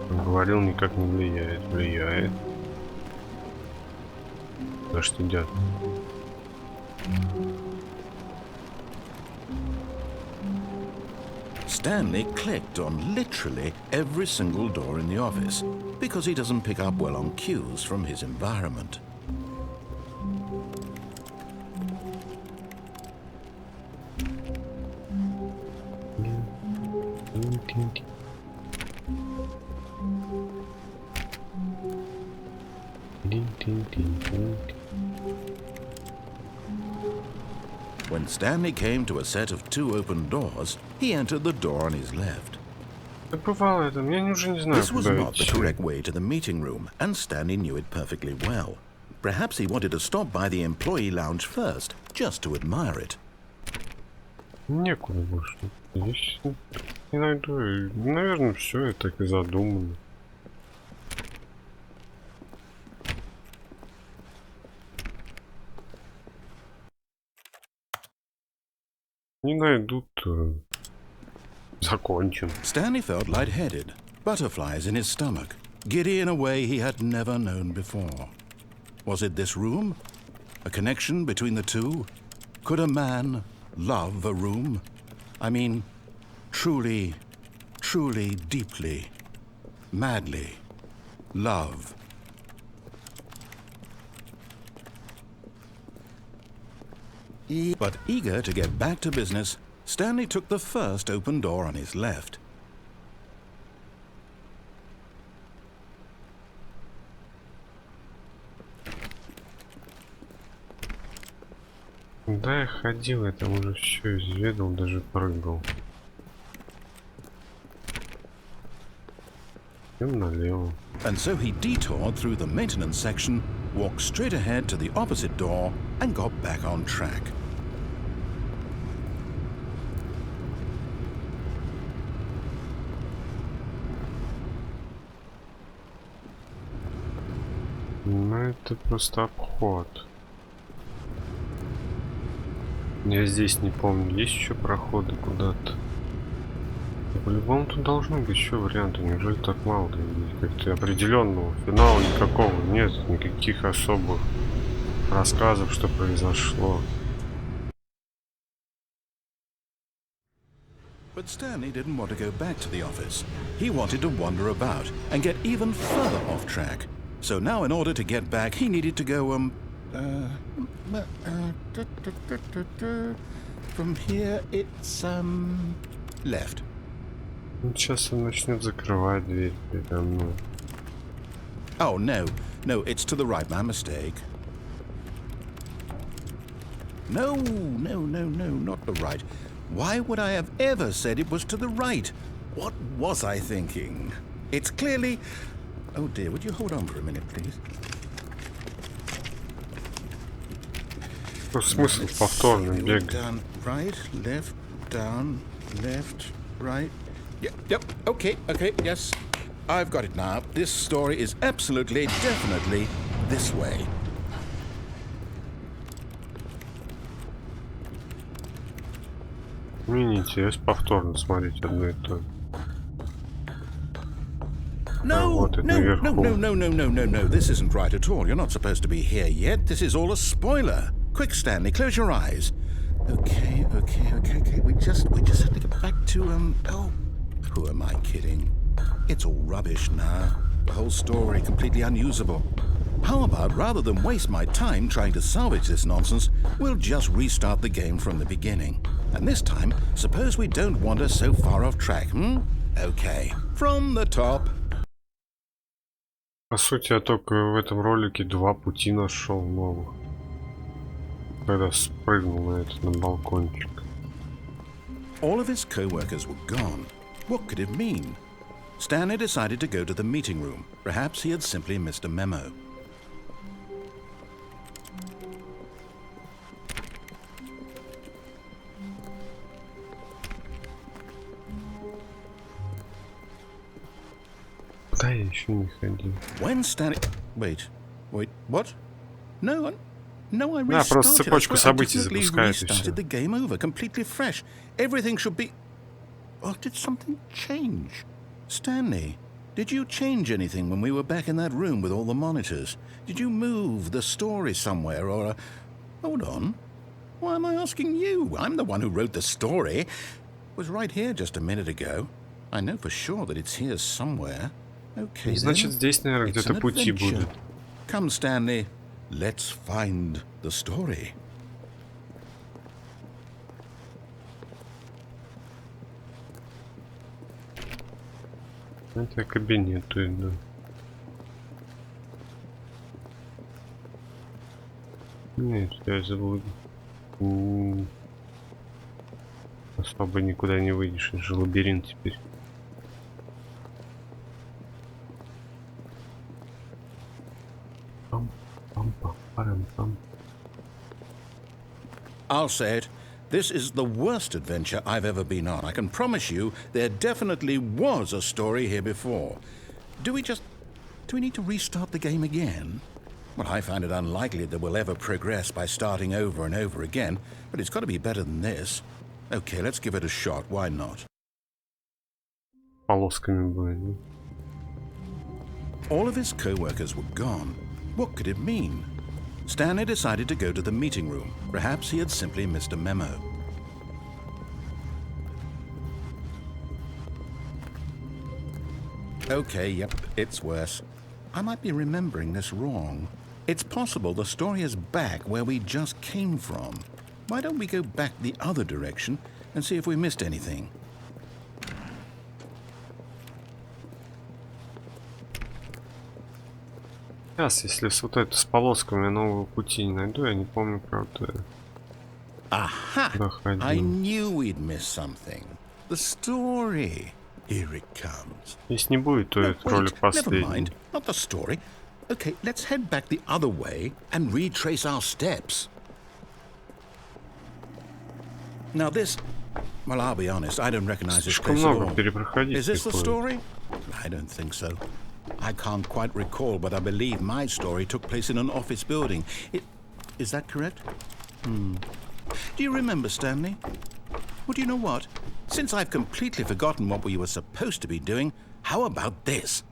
Говорил, никак не влияет. Влияет. Дождь идет. Stanley clicked on literally every single door in the office because he doesn't pick up well on cues from his environment. When Stanley came to a set of 2 open doors, he entered the door on his left. Так бывало это, я уже не знаю, This was куда not the идти. correct way to the meeting room, and Stanley knew it perfectly well. Perhaps he wanted to stop by the employee lounge first, just to admire it. Некуда больше. Здесь не найду. Наверное, все это так и задумано. Не найдут, закончим. Stanley felt lightheaded, butterflies in his stomach, giddy in a way he had never known before. Was it this room? A connection between the two? Could a man love a room? I mean, truly, truly, deeply, madly love. But eager to get back to business, Stanley took the first open door on his left. Да, я ходил, я там уже все изведал, даже прыгал. Идем налево. And so he detoured through the maintenance section, walked straight ahead to the opposite door, and got back on track. Ну, это просто обход. Я здесь не помню, есть еще проходы куда-то. По-любому тут должны быть еще варианты. Неужели так мало? Как-то определенного финала никакого нет, никаких особых рассказов, что произошло. But Stanley didn't want to go back to the office. He wanted to wander about and get even further off track. So now, in order to get back, he needed to go, from here, it's, left. Сейчас он начнет закрывать дверь передо мной. Oh, no, it's to the right, my mistake. No, not the right. Why would I have ever said it was to the right? What was I thinking? It's clearly... Oh dear, would you hold on for a minute, please? Смысл повторно бегать. Down, right, left, down, left, right. Yep, okay, yes. I've got it now. This story is absolutely, definitely this way. Мне не интересно повторно смотреть одно и то же. No, this isn't right at all. You're not supposed to be here yet. This is all a spoiler. Quick, Stanley, close your eyes. Okay. We just have to get back to, oh, who am I kidding? It's all rubbish now. The whole story completely unusable. How about, rather than waste my time trying to salvage this nonsense, we'll just restart the game from the beginning. And this time, suppose we don't wander so far off track, Okay, from the top. По сути, я только в этом ролике два пути нашел новых. Когда спрыгнул на балкончик. All of his co-workers were gone. What could it mean? Stanley decided to go to the meeting room. Perhaps he had simply missed a memo. Да, я еще не ходил. When Stanley... Wait, what? No, I Да, просто цепочку событий absolutely запускает и все. restarted the game over, completely fresh. Everything should be... Oh, did something change? Stanley, did you change anything when we were back in that room with all the monitors? Did you move the story somewhere or... Hold on. Why am I asking you? I'm the one who wrote the story. It was right here just a minute ago. I know for sure that it's here somewhere. Okay, Значит, здесь, наверное, It's где-то an пути adventure. будут. Come, Stanley. Let's find the story. Это кабинет, иду. Нет, я забыл. Особо никуда не выйдешь, это же лабиринт теперь. I'll say it. This is the worst adventure I've ever been on. I can promise you there definitely was a story here before. Do we need to restart the game again? Well, I find it unlikely that we'll ever progress by starting over and over again, but it's got to be better than this. Okay, let's give it a shot. Why not? Полосками были. All of his co-workers were gone. What could it mean? Stanley decided to go to the meeting room. Perhaps he had simply missed a memo. Okay, yep, it's worse. I might be remembering this wrong. It's possible the story is back where we just came from. Why don't we go back the other direction and see if we missed anything? Сейчас, если вот это с полосками нового пути не найду, я не помню, правда. Aha! I knew we'd miss something. The story. Here it comes. Если не будет, то этот ролик Never последний. mind. Not the story. Okay, let's head back the other way and retrace our steps. Now this... Well, I'll be honest, I don't recognize this Слишком place at много all. перепроходить Is this the приходится. story? I don't think so. I can't quite recall, but I believe my story took place in an office building. Is that correct? Do you remember, Stanley? Well, do you know what? Since I've completely forgotten what we were supposed to be doing, how about this?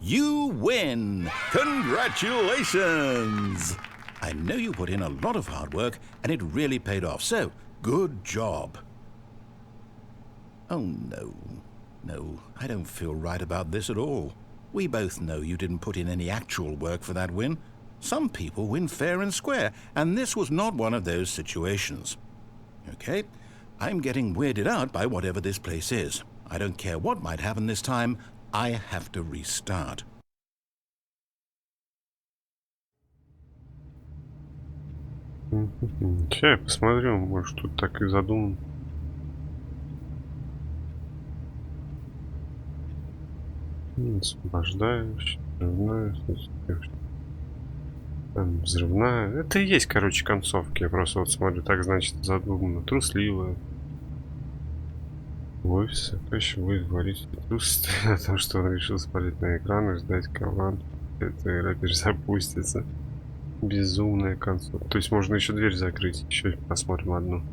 You win! Congratulations! I know you put in a lot of hard work, and it really paid off, so good job. Oh, no. No, I don't feel right about this at all. We both know you didn't put in any actual work for that win. Some people win fair and square, and this was not one of those situations. Okay, I'm getting weirded out by whatever this place is. I don't care what might happen this time, I have to restart. Сейчас я посмотрю, может тут так и задуман. Освобождающий, взрывная, взрывная. Это и есть, короче, концовки. Я просто вот смотрю, так значит задумано. Трусливая. В офисе еще будет говорить о том, что он решил смотреть на экран и ждать команд. Эта игра перезапустится. Безумная концовка. То есть можно еще дверь закрыть. Еще посмотрим одну.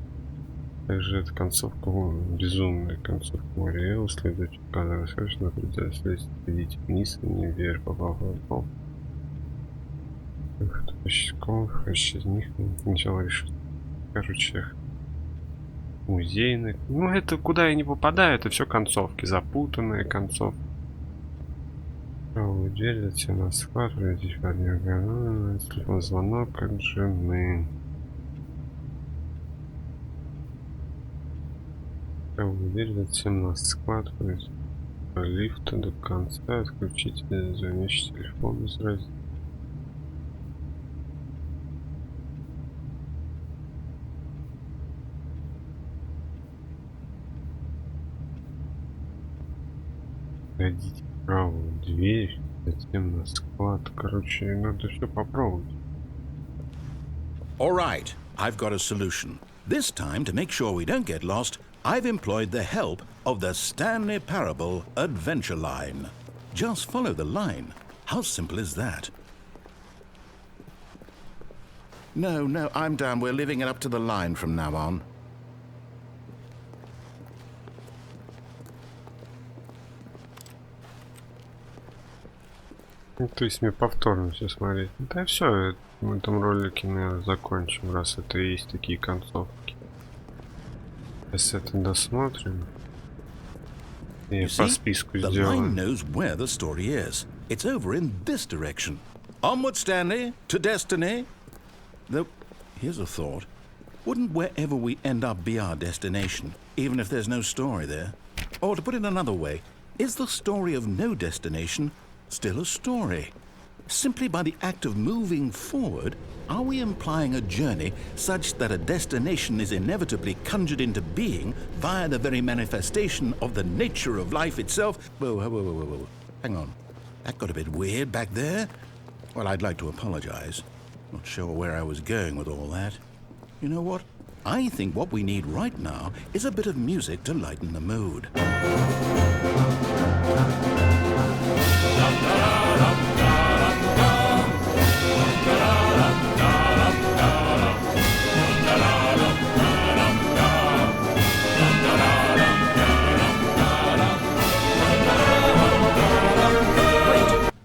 Также эта концовка, безумная концовка Мариэл, следует, когда расскажешь, на пределе следствия, идите вниз, и не вверх, попал в пол. Поставщиков, из них сначала решить. Короче, музейный. Ну, это куда я не попадаю, это все концовки, запутанные концовки. Правую дверь, затем на склад, пройдите по телефон, звонок от жены. Правую дверь, затем на склад, пройдите по лифту до конца, отключите звонящий телефон без разницы. Пройдите правую дверь, затем на склад. Короче, надо все попробовать. All right, I've got a solution. This time, to make sure we don't get lost, I've employed the help of the Stanley Parable adventure line. Just follow the line. How simple is that? No, I'm done. We're leaving it up to the line from now on. Ну, то есть мне повторно все смотреть. Да все, в этом ролике, наверное, закончим, раз это и есть такие концовки. Сейчас это досмотрим. И по списку the сделаем. line knows where the story is. It's over in this direction. Onward, Stanley, to destiny. Though, here's a thought. Wouldn't wherever we end up be our destination, even if there's no story there? Or to put it another way, is the story of no destination still a story? Simply by the act of moving forward, are we implying a journey such that a destination is inevitably conjured into being via the very manifestation of the nature of life itself? Whoa. Hang on. That got a bit weird back there. Well, I'd like to apologize. Not sure where I was going with all that. You know what? I think what we need right now is a bit of music to lighten the mood.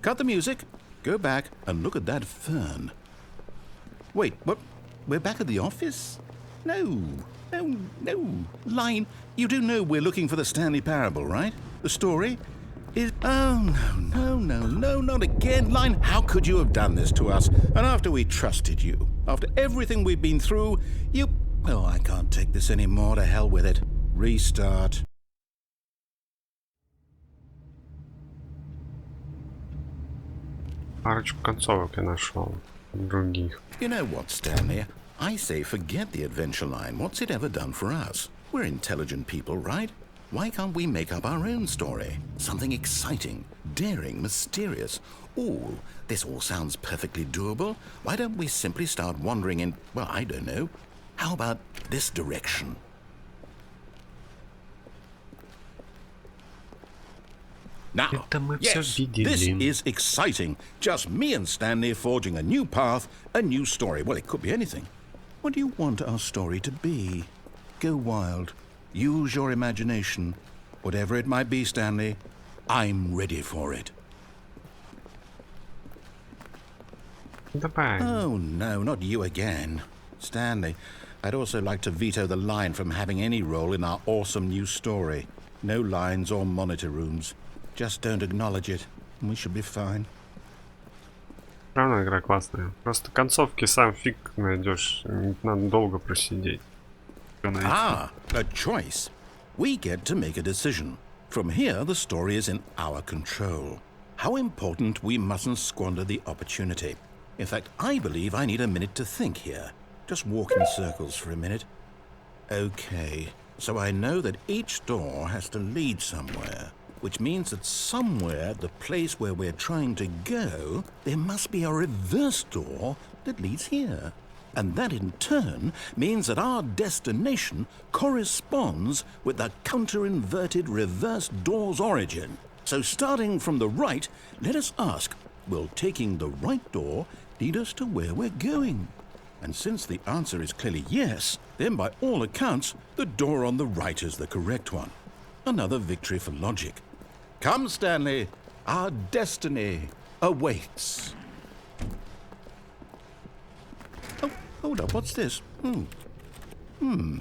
Cut the music, go back and look at that fern. Wait, what? We're back at the office? No. Line, you do know we're looking for the Stanley Parable, right? The story is... Oh, no, not again. Line, how could you have done this to us? And after we trusted you, after everything we've been through, you... Oh, I can't take this anymore. To hell with it. Restart. Парочку концовок я нашел. Других. You know what, Stanley? I say forget the adventure line. What's it ever done for us? We're intelligent people, right? Why can't we make up our own story? Something exciting, daring, mysterious. Ooh, this all sounds perfectly doable. Why don't we simply start wandering in, well, I don't know. How about this direction? Now, Это мы всё yes, видели. this is exciting. Just me and Stanley forging a new path, a new story. Well, it could be anything. What do you want our story to be? Go wild. Use your imagination. Whatever it might be, Stanley, I'm ready for it. Давай. Oh, no, not you again. Stanley, I'd also like to veto the line from having any role in our awesome new story. No lines or monitor rooms. Just don't acknowledge it, and we should be fine. Правда, игра классная. Просто концовки сам фиг найдешь. Надо долго просидеть. Ah, a choice. We get to make a decision. From here, the story is in our control. How important we mustn't squander the opportunity. In fact, I believe I need a minute to think here. Just walk in circles for a minute. Okay, so I know that each door has to lead somewhere, which means that somewhere, the place where we're trying to go, there must be a reverse door that leads here. And that in turn means that our destination corresponds with the counter-inverted reverse door's origin. So starting from the right, let us ask, will taking the right door lead us to where we're going? And since the answer is clearly yes, then by all accounts, the door on the right is the correct one. Another victory for logic. Come, Stanley, our destiny awaits. Oh, hold up, what's this? The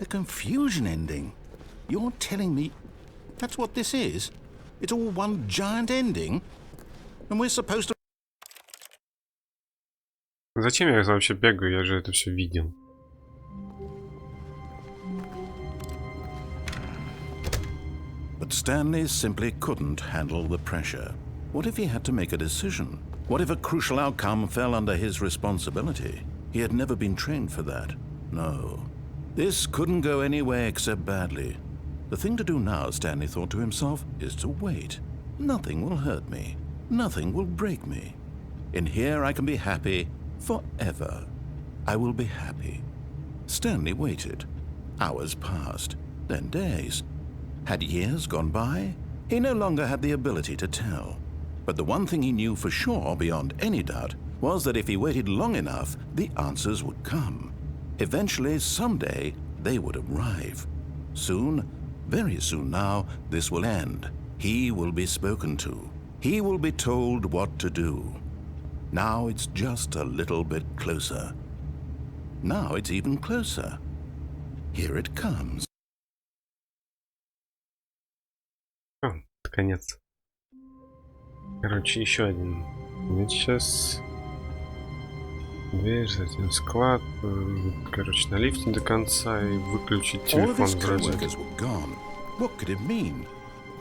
confusion ending. You're telling me that's what this is? It's all one giant ending? And we're supposed to... Зачем я вообще бегаю? Я же это все видел. But Stanley simply couldn't handle the pressure. What if he had to make a decision? What if a crucial outcome fell under his responsibility? He had never been trained for that. No. This couldn't go anywhere except badly. The thing to do now, Stanley thought to himself, is to wait. Nothing will hurt me. Nothing will break me. In here I can be happy forever. I will be happy. Stanley waited. Hours passed, then days. Had years gone by? He no longer had the ability to tell. But the one thing he knew for sure, beyond any doubt, was that if he waited long enough, the answers would come. Eventually, someday, they would arrive. Soon, very soon now, this will end. He will be spoken to. He will be told what to do. Now it's just a little bit closer. Now it's even closer. Here it comes. О, конец. Короче, еще один. Значит, сейчас дверь, затем склад. Короче, на лифте до конца и выключить All of телефон his в розетке. co-workers were gone. What could it mean?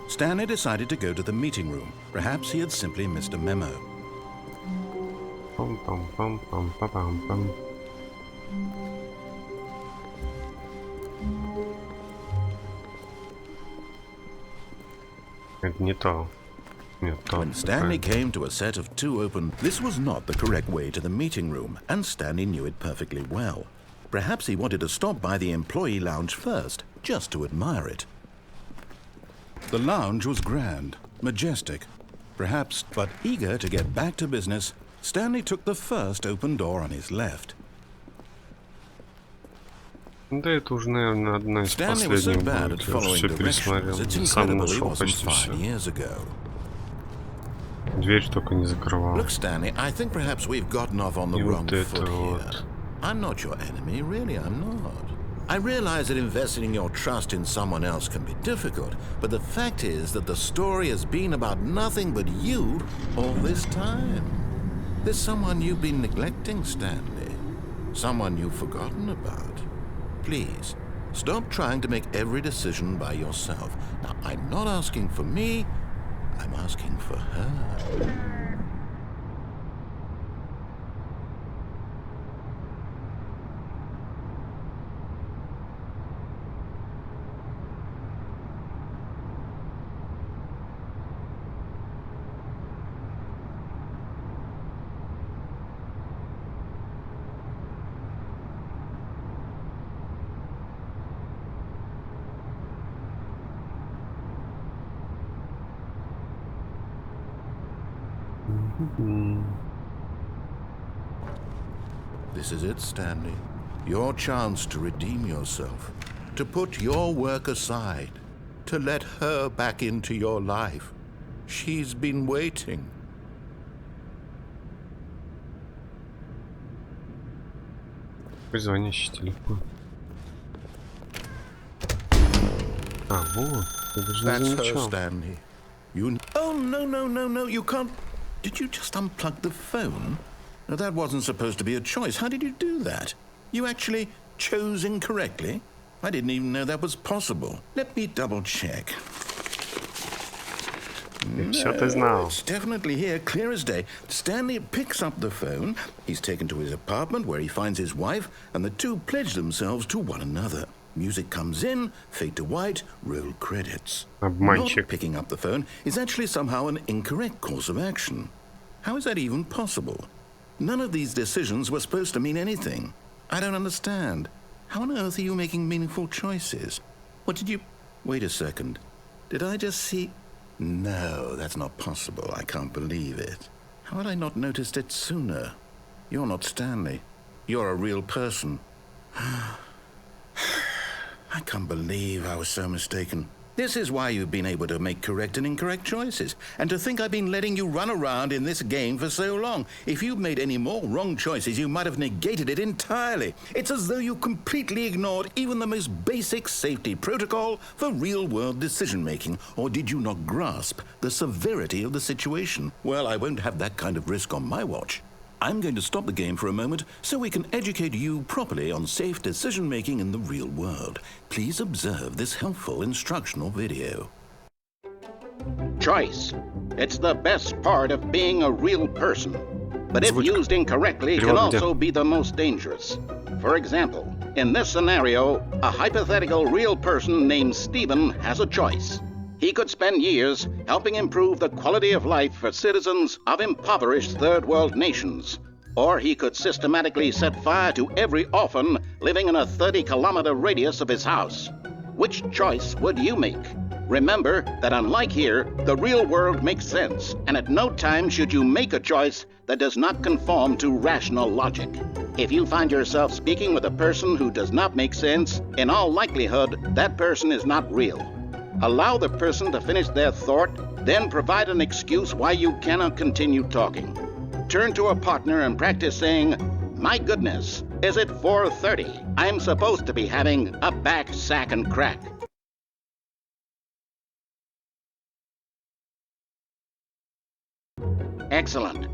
Stanley decided to go to the meeting room. Perhaps he had simply missed a memo. Пам-пам-пам-пам-пам-пам. Это не то. Нет, то. When Stanley came to a set of two open, this was not the correct way to the meeting room, and Stanley knew it perfectly well. Perhaps he wanted to stop by the employee lounge first, just to admire it. The lounge was grand, majestic, perhaps, but eager to get back to business, Stanley took the first open door on his left. Да, это уже, наверное, одна из Stanley was so последних bad будет. at Я уже following все пересмотрел. directions, it's Сам incredible he нашел wasn't почти 5 все. years ago. Дверь только не закрывал. Look, Stanley, I think perhaps we've gotten off on the И wrong вот это foot here. вот. I'm not your enemy, really, I'm not. I realize that investing your trust in someone else can be difficult, but the fact is that the story has been about nothing but you all this time. There's someone you've been neglecting, Stanley. Someone you've forgotten about. Please, stop trying to make every decision by yourself. Now, I'm not asking for me, I'm asking for her. This is it, Stanley. Your chance to redeem yourself, to put your work aside, to let her back into your life. She's been waiting. Звонящий телефон. А, вот. Я даже не That's her, замечал. Stanley. You. Oh, no, you can't. Did you just unplug the phone? No, that wasn't supposed to be a choice. How did you do that? You actually chose incorrectly? I didn't even know that was possible. Let me double check. Все ты знал. It's definitely here, clear as day. Stanley picks up the phone. He's taken to his apartment where he finds his wife, and the two pledge themselves to one another. Music comes in, fade to white, roll credits. Обманщик. Not picking up the phone is actually somehow an incorrect course of action. How is that even possible? None of these decisions were supposed to mean anything. I don't understand. How on earth are you making meaningful choices? What did you... Wait a second. Did I just see... No, that's not possible. I can't believe it. How had I not noticed it sooner? You're not Stanley. You're a real person. I can't believe I was so mistaken. This is why you've been able to make correct and incorrect choices. And to think I've been letting you run around in this game for so long. If you'd made any more wrong choices, you might have negated it entirely. It's as though you completely ignored even the most basic safety protocol for real-world decision-making. Or did you not grasp the severity of the situation? Well, I won't have that kind of risk on my watch. I'm going to stop the game for a moment so we can educate you properly on safe decision-making in the real world. Please observe this helpful instructional video. Choice. It's the best part of being a real person. But if used incorrectly, can also be the most dangerous. For example, in this scenario, a hypothetical real person named Stephen has a choice. He could spend years helping improve the quality of life for citizens of impoverished third world nations. Or he could systematically set fire to every orphan living in a 30-kilometer radius of his house. Which choice would you make? Remember that unlike here, the real world makes sense, and at no time should you make a choice that does not conform to rational logic. If you find yourself speaking with a person who does not make sense, in all likelihood, that person is not real. Allow the person to finish their thought, then provide an excuse why you cannot continue talking. Turn to a partner and practice saying, "My goodness, is it 4:30? I'm supposed to be having a back, sack, and crack." Excellent.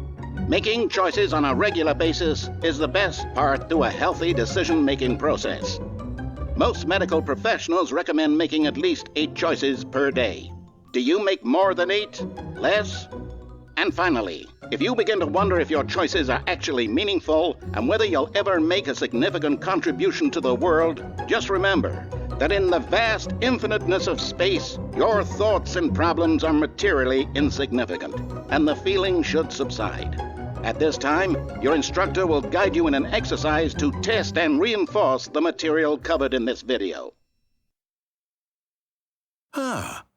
Making choices on a regular basis is the best part to a healthy decision-making process. Most medical professionals recommend making at least 8 choices per day. Do you make more than 8? Less? And finally, if you begin to wonder if your choices are actually meaningful and whether you'll ever make a significant contribution to the world, just remember that in the vast infiniteness of space, your thoughts and problems are materially insignificant, and the feeling should subside. At this time, your instructor will guide you in an exercise to test and reinforce the material covered in this video.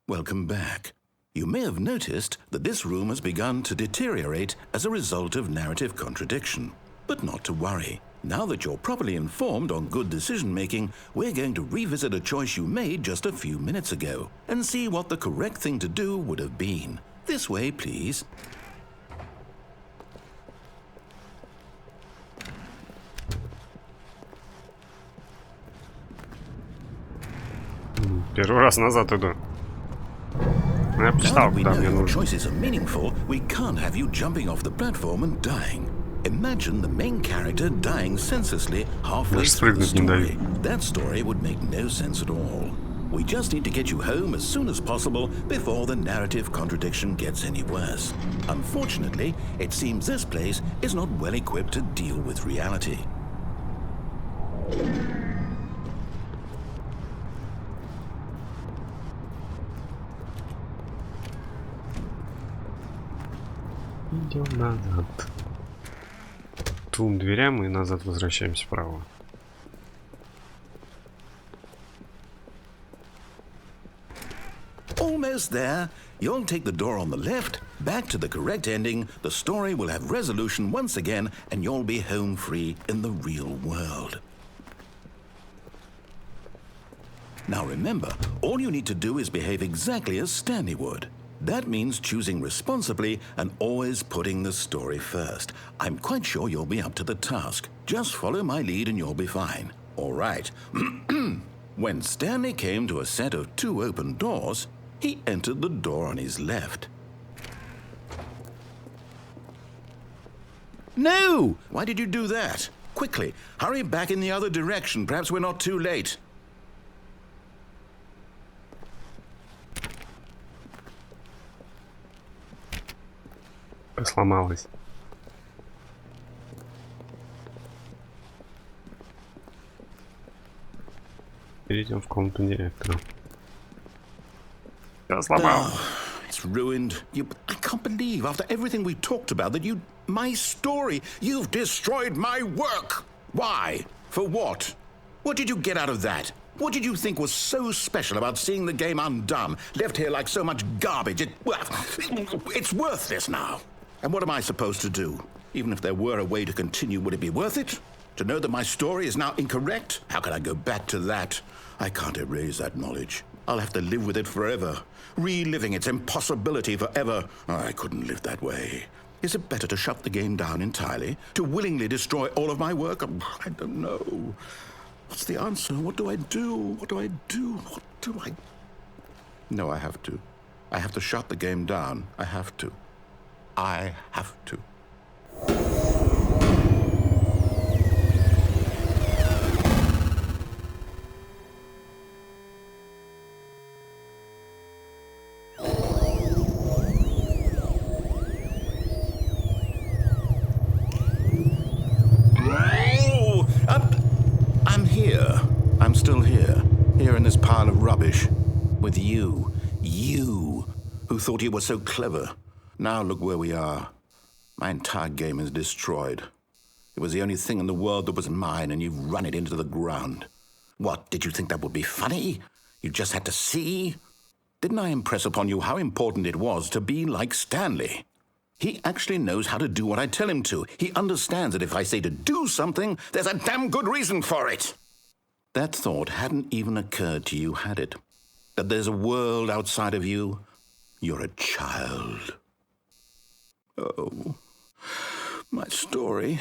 Welcome back. You may have noticed that this room has begun to deteriorate as a result of narrative contradiction. But not to worry. Now that you're properly informed on good decision-making, we're going to revisit a choice you made just a few minutes ago and see what the correct thing to do would have been. This way, please. Первый раз назад иду. Я прочитал, куда мне нужно. Choices are meaningful, we can't have you jumping off the platform and dying. Imagine the main character dying senselessly halfway through the story. That story would make no sense at all. We just need to get you home as soon as possible before the narrative contradiction gets any worse. Unfortunately, it seems this place is not well equipped to deal with reality. Идем назад. К 2 дверям и назад возвращаемся вправо. Almost there. You'll take the door on the left, back to the correct ending, the story will have resolution once again, and you'll be home free in the real world. Now remember, all you need to do is behave exactly as Stanley would. That means choosing responsibly and always putting the story first. I'm quite sure you'll be up to the task. Just follow my lead and you'll be fine. All right. When Stanley came to a set of 2 open doors, he entered the door on his left. No! Why did you do that? Quickly, hurry back in the other direction. Perhaps we're not too late. Сломалась. Перейдем в комнату директора. Я сломал. It's ruined. I can't believe, after everything we talked about, that you... My story. You've destroyed my work. Why? For what? What did you get out of that? What did you think was so special about seeing the game undone, left here like so much garbage? It's worthless now. And what am I supposed to do? Even if there were a way to continue, would it be worth it? To know that my story is now incorrect? How can I go back to that? I can't erase that knowledge. I'll have to live with it forever, reliving its impossibility forever. I couldn't live that way. Is it better to shut the game down entirely? To willingly destroy all of my work? I don't know. What's the answer? What do I do? What do I do? What do I... No, I have to. I have to shut the game down. I have to. I have to. I'm here. I'm still here. Here in this pile of rubbish. With you. You, who thought you were so clever. Now look where we are. My entire game is destroyed. It was the only thing in the world that was mine, and you've run it into the ground. What, did you think that would be funny? You just had to see? Didn't I impress upon you how important it was to be like Stanley? He actually knows how to do what I tell him to. He understands that if I say to do something, there's a damn good reason for it. That thought hadn't even occurred to you, had it? That there's a world outside of you? You're a child. Oh, my story.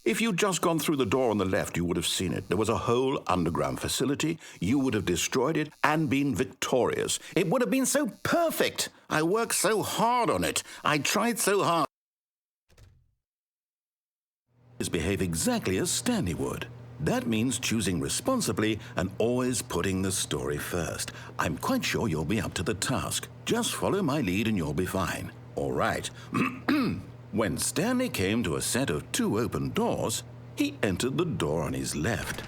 If you'd just gone through the door on the left, you would have seen it. There was a whole underground facility. You would have destroyed it and been victorious. It would have been so perfect. I worked so hard on it. I tried so hard. Behave exactly as Stanley would. That means choosing responsibly and always putting the story first. I'm quite sure you'll be up to the task. Just follow my lead and you'll be fine. All right. When Stanley came to a set of 2 open doors, he entered the door on his left.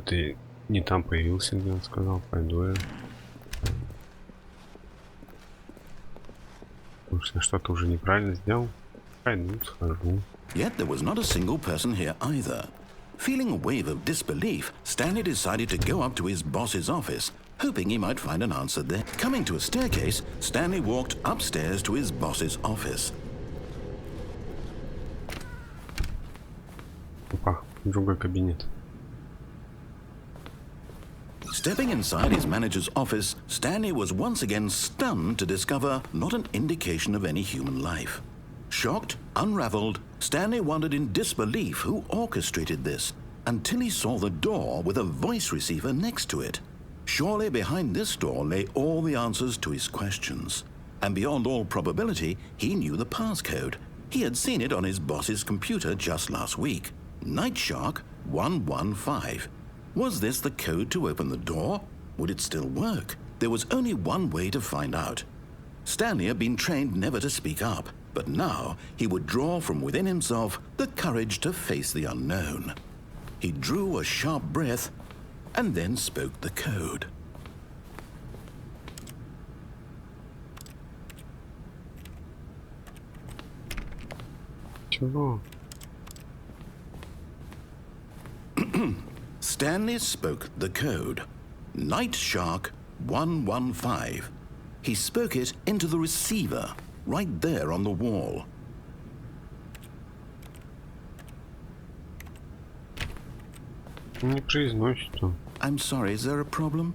Ты не там появился, где он сказал, пойду я. Может, я что-то уже неправильно сделал? Пойду, схожу. Yet there was not a single person here either. Feeling a wave of disbelief, Stanley decided to go up to his boss's office, hoping he might find an answer there. Coming to a staircase, Stanley walked upstairs to his boss's office. Опа, другой кабинет. Stepping inside his manager's office, Stanley was once again stunned to discover not an indication of any human life. Shocked, unraveled, Stanley wondered in disbelief who orchestrated this, until he saw the door with a voice receiver next to it. Surely behind this door lay all the answers to his questions. And beyond all probability, he knew the passcode. He had seen it on his boss's computer just last week. Nightshark 115. Was this the code to open the door? Would it still work? There was only one way to find out. Stanley had been trained never to speak up, but now he would draw from within himself the courage to face the unknown. He drew a sharp breath and then spoke the code. Чего? Stanley spoke the code. Night Shark 115. He spoke it into the receiver, right there on the wall. Не произносит он. I'm sorry, is there a problem?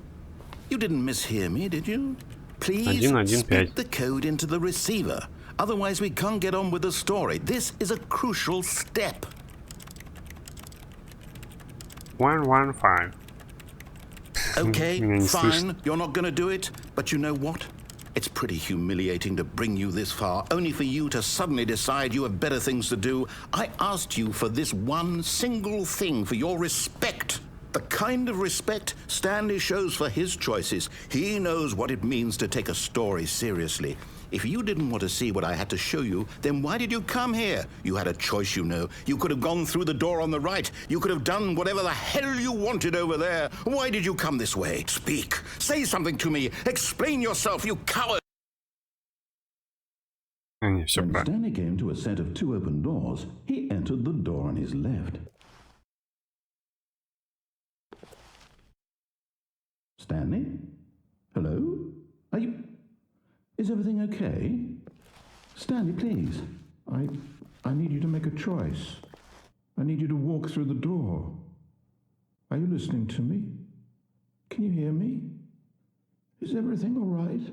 You didn't mishear me, did you? Please 115. speak the code into the receiver. Otherwise we can't get on with the story. This is a crucial step. 115. Okay, Меня не fine, слышно. you're not going to do it. But you know what? It's pretty humiliating to bring you this far, only for you to suddenly decide you have better things to do. I asked you for this one single thing, for your respect. The kind of respect Stanley shows for his choices. He knows what it means to take a story seriously. If you didn't want to see what I had to show you, then why did you come here? You had a choice, you know. You could have gone through the door on the right. You could have done whatever the hell you wanted over there. Why did you come this way? Speak. Say something to me. Explain yourself, you coward. Не, все When правильно. Stanley came to a set of 2 open doors, he entered the door on his left. Stanley? Hello? Are you... Is everything okay? Stanley, please. I need you to make a choice. I need you to walk through the door. Are you listening to me? Can you hear me? Is everything all right?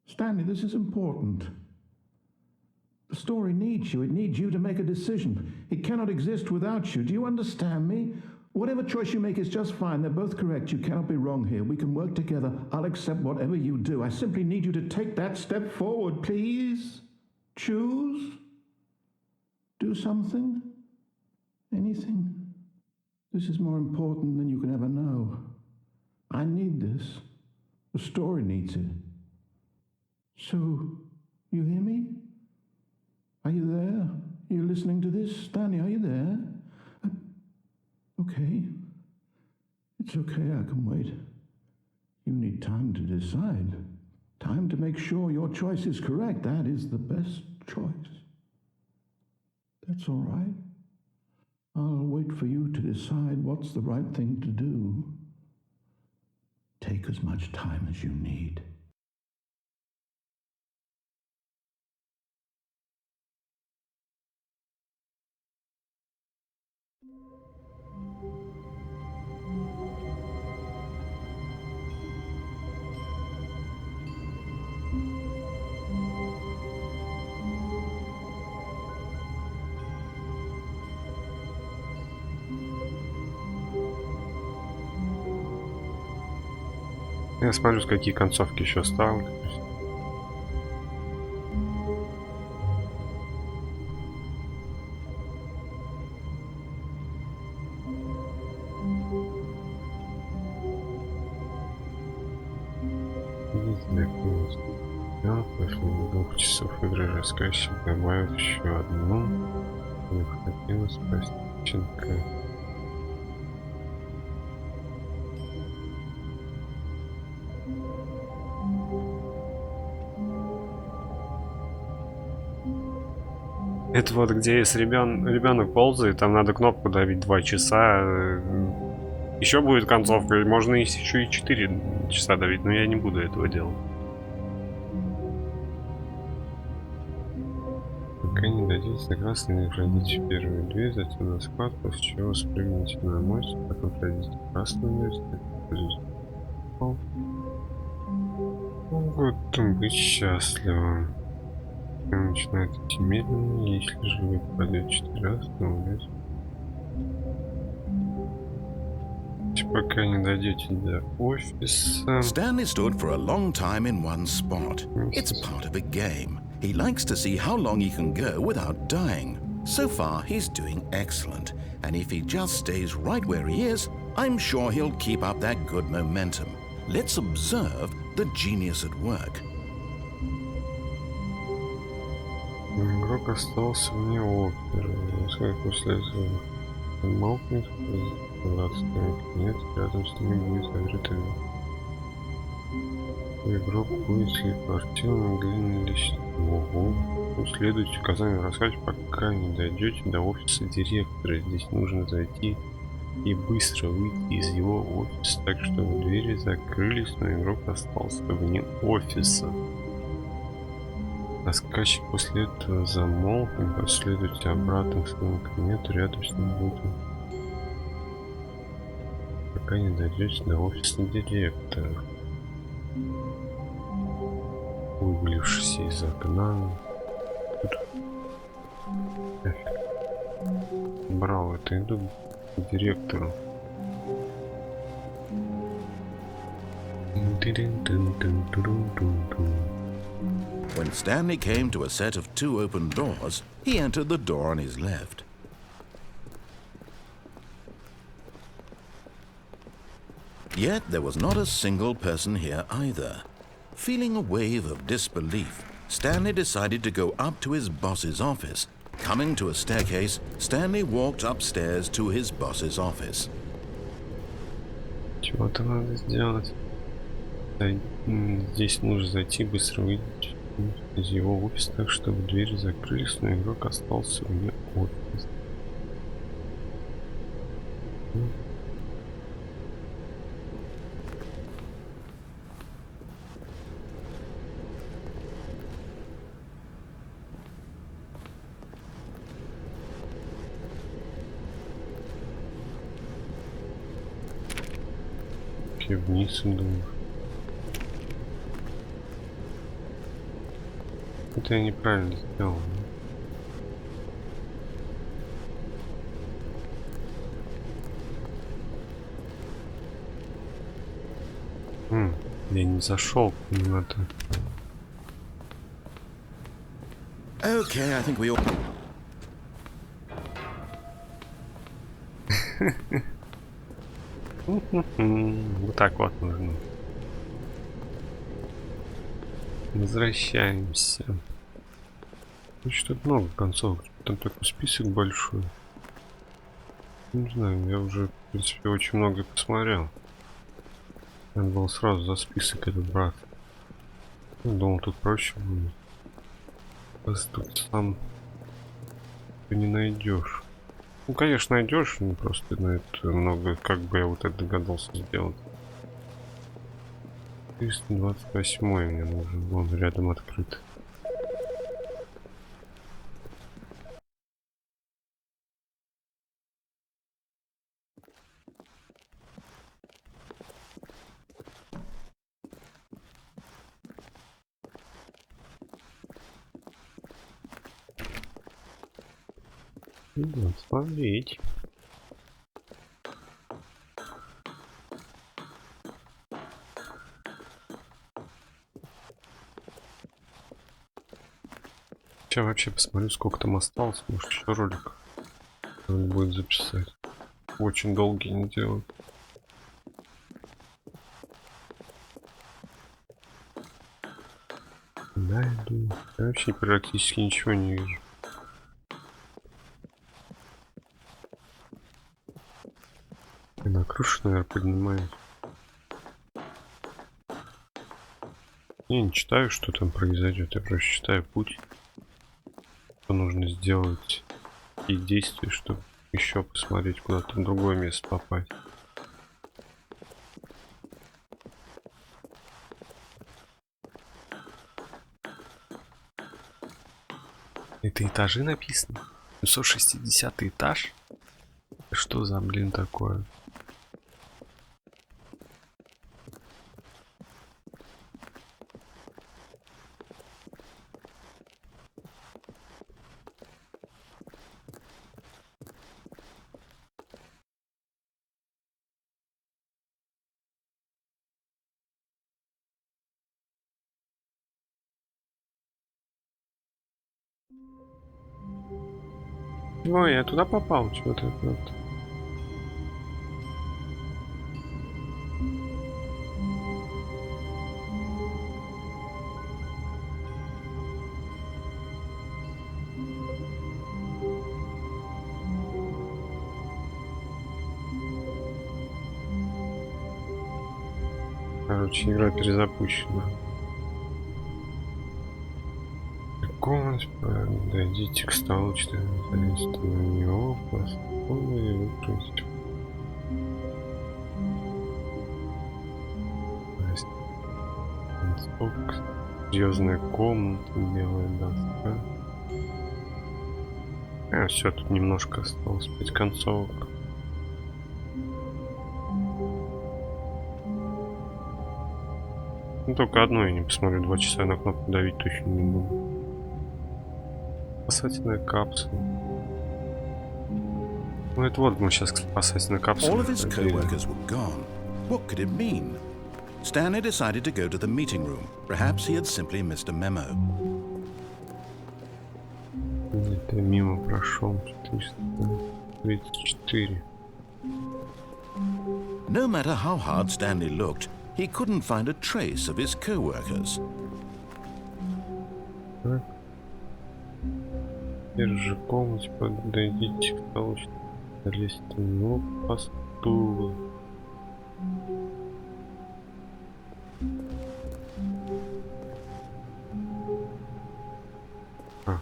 Stanley, this is important. The story needs you. It needs you to make a decision. It cannot exist without you. Do you understand me? Whatever choice you make is just fine. They're both correct. You cannot be wrong here. We can work together. I'll accept whatever you do. I simply need you to take that step forward, please. Choose. Do something. Anything. This is more important than you can ever know. I need this. The story needs it. So, you hear me? Are you there? Are you listening to this? Stanley, are you there? Okay. It's okay, I can wait. You need time to decide. Time to make sure your choice is correct. That is the best choice. That's all right. I'll wait for you to decide what's the right thing to do. Take as much time as you need. Я смотрю, какие концовки еще осталось. После 2 часов игры рассказчик добавит еще одну. Необходимо спасти щенка. Это вот где если ребенок ползает, там надо кнопку давить 2 часа. Еще будет концовка, и можно еще и 4 часа давить, но я не буду этого делать. Пока не дадите заказ, не пройдите первую дверь, затем на склад, после чего спрыгните на мост, потом пройдите красную дверь, вот быть счастливым. Начинает идти медленно, если же вы попадете 4 раза, то умрете. Пока не дойдете до офиса. Stanley stood for a long time in one spot. It's part of a game. He likes to see how long he can go without dying. So far, he's doing excellent. And if he just stays right where he is, I'm sure he'll keep up that good momentum. Let's observe the genius at work. Игрок остался вне оперы. После этого Замолкнет, нет, рядом с ними будет закрытый игрок будет ли квартирным длинной личностью. Ого. Следуйте указанию рассказчика, пока не дойдете до офиса директора. Здесь нужно зайти и быстро выйти из его офиса, так чтобы двери закрылись, но игрок остался вне офиса. Рассказчик после этого замолкнет, последуйте обратно к своему кабинету, рядом с ним будет, пока не дойдете до офиса директора. Вывалившись из окна, брал это, иду к директору. When Stanley came to a set of 2 open doors, he entered the door on his left. Yet there was not a single person here either. Feeling a wave of disbelief, Stanley decided to go up to his boss's office. Coming to a staircase, Stanley walked upstairs to his boss's office. Чего-то надо сделать. Здесь нужно зайти, быстро выйти из его офиса, так чтобы двери закрылись, но игрок остался вне офиса. Вниз иду. Это я неправильно сделал. Я не зашел куда-то. Okay, I think we all... Вот так вот нужно. Возвращаемся. Тут много концов. Там такой список большой. Не знаю, я уже, в принципе, очень много посмотрел. Надо было сразу за список это брать. Думал, тут проще будет. Тут сам ты не найдешь. Ну, конечно, найдешь, но просто на это много, как бы я вот это догадался сделать. 328 мне нужен, вон рядом открыт. Идем смотреть. Сейчас вообще посмотрю, сколько там осталось. Может, еще ролик надо будет записать. Очень долгий не делать. Да, иду. Я вообще практически ничего не вижу. И на крышу, наверное, поднимает. Я не читаю, что там произойдет. Я просто читаю путь. Что нужно сделать и действия, чтобы еще посмотреть, куда-то в другое место попасть. Это этажи написано? 760 этаж? Что за, блин, такое? Ой, я туда попал, чего-то вот. Короче, игра перезапущена. Комнате, дойдите к столу, залезьте на него, и выкрутите. Серьезная комната, белая доска. Все, тут немножко осталось, 5 концовок. Ну, только одну я не посмотрю, 2 часа на кнопку давить точно не буду. Спасательная капсула. Ну это вот мы сейчас к спасательной капсуле. All of his co-workers were gone. What could it mean? Stanley decided to go to the meeting room. Perhaps he had simply missed a memo. Это мимо прошел. 434. No matter how hard Stanley looked, he couldn't find a trace of his co-workers. В первой же комнате подойдите к столу, залезьте на него по стулу. О.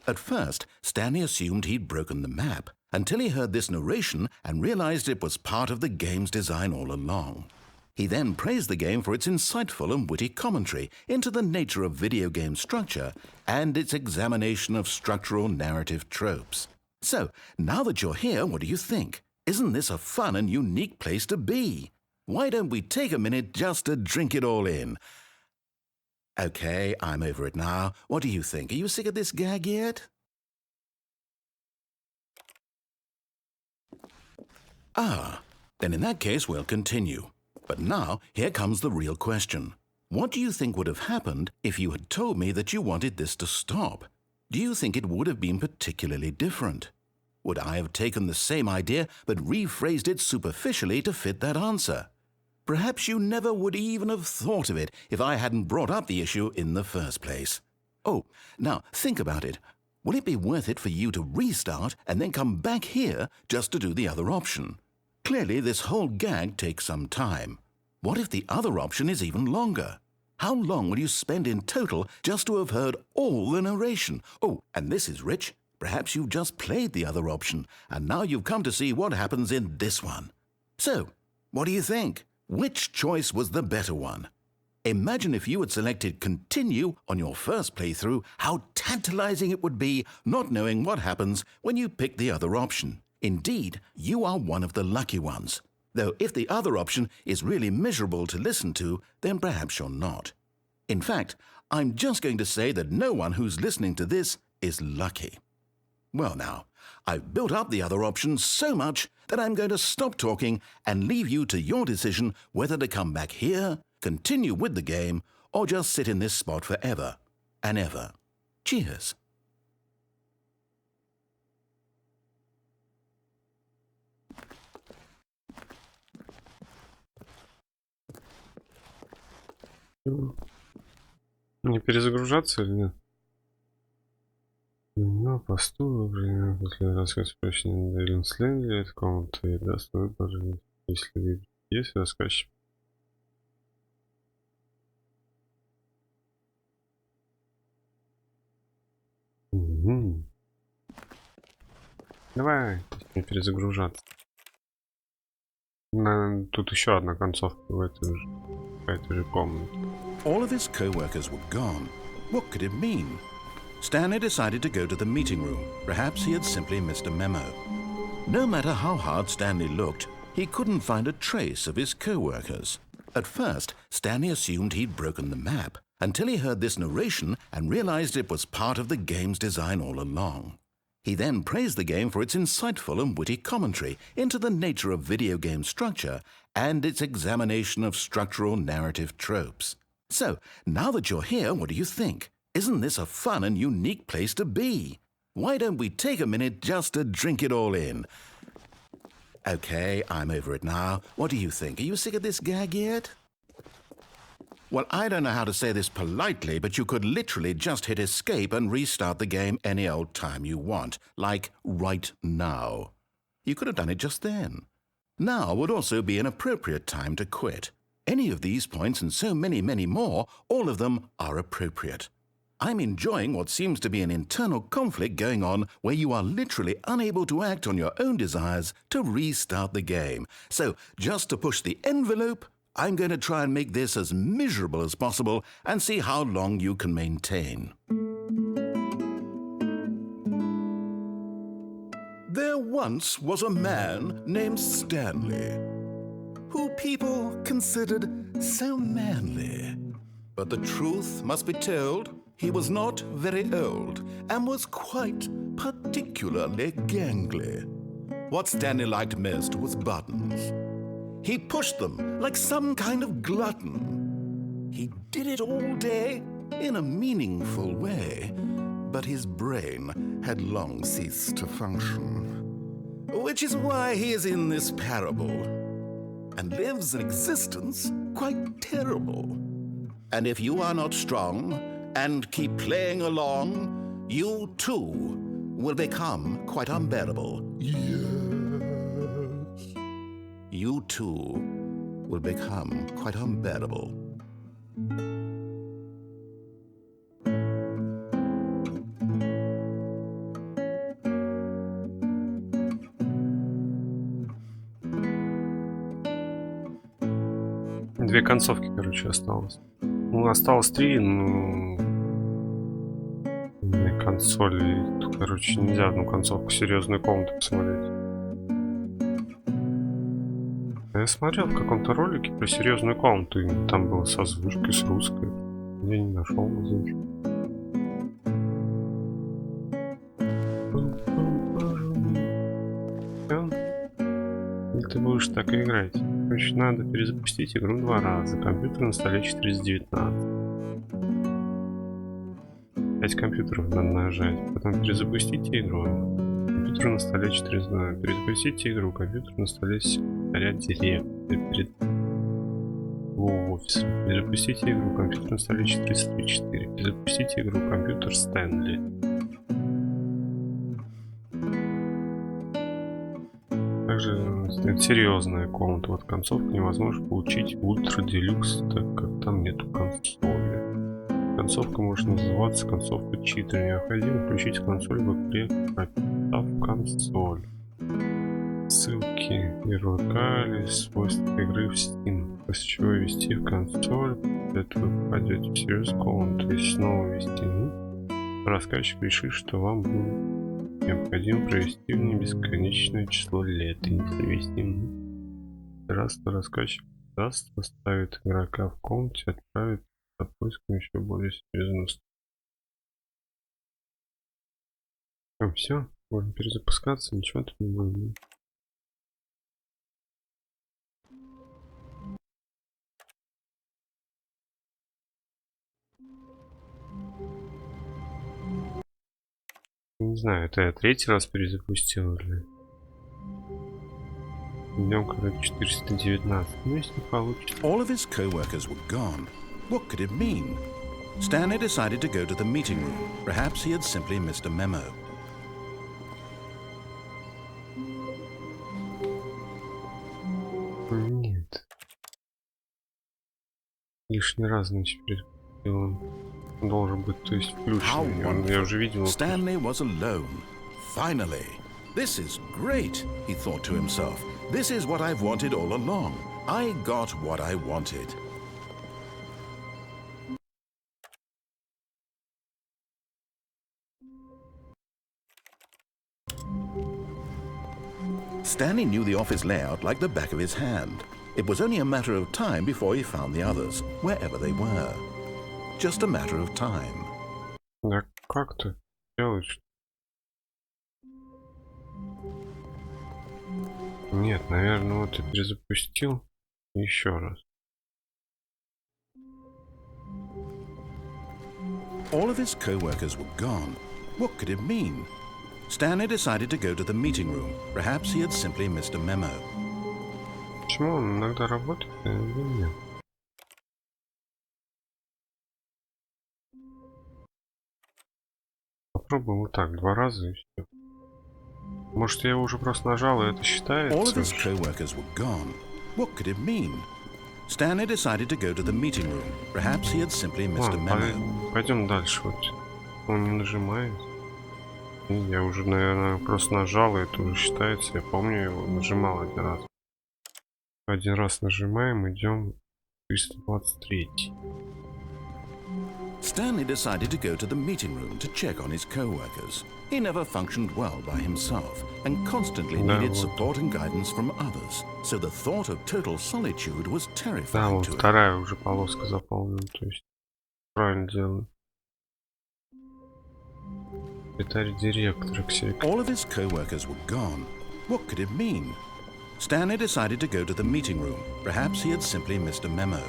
At first, Stanley assumed he'd broken the map until he heard this narration and realized it was part of the game's design all along. He then praised the game for its insightful and witty commentary into the nature of video game structure and its examination of structural narrative tropes. So, now that you're here, what do you think? Isn't this a fun and unique place to be? Why don't we take a minute just to drink it all in? Okay, I'm over it now. What do you think? Are you sick of this gag yet? Then in that case, we'll continue. But now, here comes the real question. What do you think would have happened if you had told me that you wanted this to stop? Do you think it would have been particularly different? Would I have taken the same idea but rephrased it superficially to fit that answer? Perhaps you never would even have thought of it if I hadn't brought up the issue in the first place. Oh, now think about it. Will it be worth it for you to restart and then come back here just to do the other option? Clearly, this whole gag takes some time. What if the other option is even longer? How long will you spend in total just to have heard all the narration? Oh, and this is rich. Perhaps you've just played the other option, and now you've come to see what happens in this one. So, what do you think? Which choice was the better one? Imagine if you had selected Continue on your first playthrough, how tantalizing it would be not knowing what happens when you pick the other option. Indeed, you are one of the lucky ones. Though if the other option is really miserable to listen to, then perhaps you're not. In fact, I'm just going to say that no one who's listening to this is lucky. Well now, I've built up the other option so much that I'm going to stop talking and leave you to your decision whether to come back here, continue with the game, or just sit in this spot forever and ever. Cheers. Не перезагружаться или нет? Ну, по стулу, время после рассказа спросения Стэнли, это комната и даст выбор, если есть рассказчик. Угу. Давай не перезагружаться. Тут еще одна концовка в этой же комнате. All of his co-workers were gone. What could it mean? Stanley decided to go to the meeting room. Perhaps he had simply missed a memo. No matter how hard Stanley looked, he couldn't find a trace of his co-workers. At first, Stanley assumed he'd broken the map until he heard this narration and realized it was part of the game's design all along. He then praised the game for its insightful and witty commentary into the nature of video game structure and its examination of structural narrative tropes. So, now that you're here, what do you think? Isn't this a fun and unique place to be? Why don't we take a minute just to drink it all in? Okay, I'm over it now. What do you think? Are you sick of this gag yet? Well, I don't know how to say this politely, but you could literally just hit escape and restart the game any old time you want, like right now. You could have done it just then. Now would also be an appropriate time to quit. Any of these points and so many, many more, all of them are appropriate. I'm enjoying what seems to be an internal conflict going on where you are literally unable to act on your own desires to restart the game. So, just to push the envelope, I'm going to try and make this as miserable as possible and see how long you can maintain. There once was a man named Stanley, who people considered so manly. But the truth must be told, he was not very old and was quite particularly gangly. What Stanley liked most was buttons. He pushed them like some kind of glutton. He did it all day in a meaningful way, but his brain had long ceased to function. Which is why he is in this parable and lives an existence quite terrible. And if you are not strong and keep playing along, you too will become quite unbearable. Yes. You too will become quite unbearable. Две концовки, короче, осталось. Ну, осталось 3, ну... У меня консоль... Тут, короче, нельзя одну концовку серьезную комнату посмотреть. Я смотрел в каком-то ролике про серьезную комнату, и там было с озвучкой, с русской. Я не нашел озвучку. Или ты будешь так и играть? Короче, надо перезапустить игру 2 раза. Компьютер на столе 419. 5 компьютеров надо нажать. Потом перезапустите игру. Компьютер на столе 419. Перезапустите игру. Компьютер на столе секретаря директора. Офис. Перезапустите игру. Компьютер на столе 434. Перезапустите игру. Компьютер Стэнли. Также это серьезная комната. Вот концовку невозможно получить в ультра делюкс, так как там нету консоли. Концовка может называться концовка читера. Необходимо включить консоль в игре, прописав консоль. Ссылки ярлыка, свойства игры в Steam. После чего ввести в консоль. После этого вы попадете в сервис комнату. Если снова ввести, рассказчик решит, что вам будет необходимо провести в ней бесконечное число лет и не совместимо. Раз то рассказчик даст, поставит игрока в комнате, отправит за поиском еще более серьезного. Все, можно перезапускаться, ничего тут не будет. Не знаю, это я 3-й раз перезапустил или... Днем, когда 419. Ну, если получится. All of his co-workers were gone. What could it mean? Stanley decided to go to the meeting room. Perhaps he had simply missed a memo. Нет. Лишний раз, значит, он должен быть, то есть, включен. Я уже видел. Stanley was alone. Finally. This is great, he thought to himself. This is what I've wanted all along. I got what I wanted. Stanley knew the office layout like the back of his hand. It was only a matter of time before he found the others, wherever they were. Just a matter of time. Да как ты делаешь? Нет, наверное, вот я перезапустил еще раз. All of his co-workers were gone. What could it mean? Stanley decided to go to the meeting room. Perhaps he had simply missed a memo. Почему он иногда работает, а иногда нет? Попробуем вот так 2 раза и все. Может, я его уже просто нажал, и это All of his считается? co-workers were gone. What could it mean? Stanley decided to go to the meeting room. Perhaps he had simply missed a memo. Пойдем дальше. Вот. Он не нажимает. И я уже, наверное, просто нажал, и это уже считается. Я помню, я его нажимал 1 раз. 1 раз нажимаем, идем 323. Stanley decided to go to the meeting room to check on his co-workers. He never functioned well by himself and constantly needed support and guidance from others. So the thought of total solitude was Да, terrifying вот to him. вторая уже полоска заполнена, то есть правильно делаю. Секретарь директора, All of his co-workers were gone. What could it mean? Stanley decided to go to the meeting room. Perhaps he had simply missed a memo.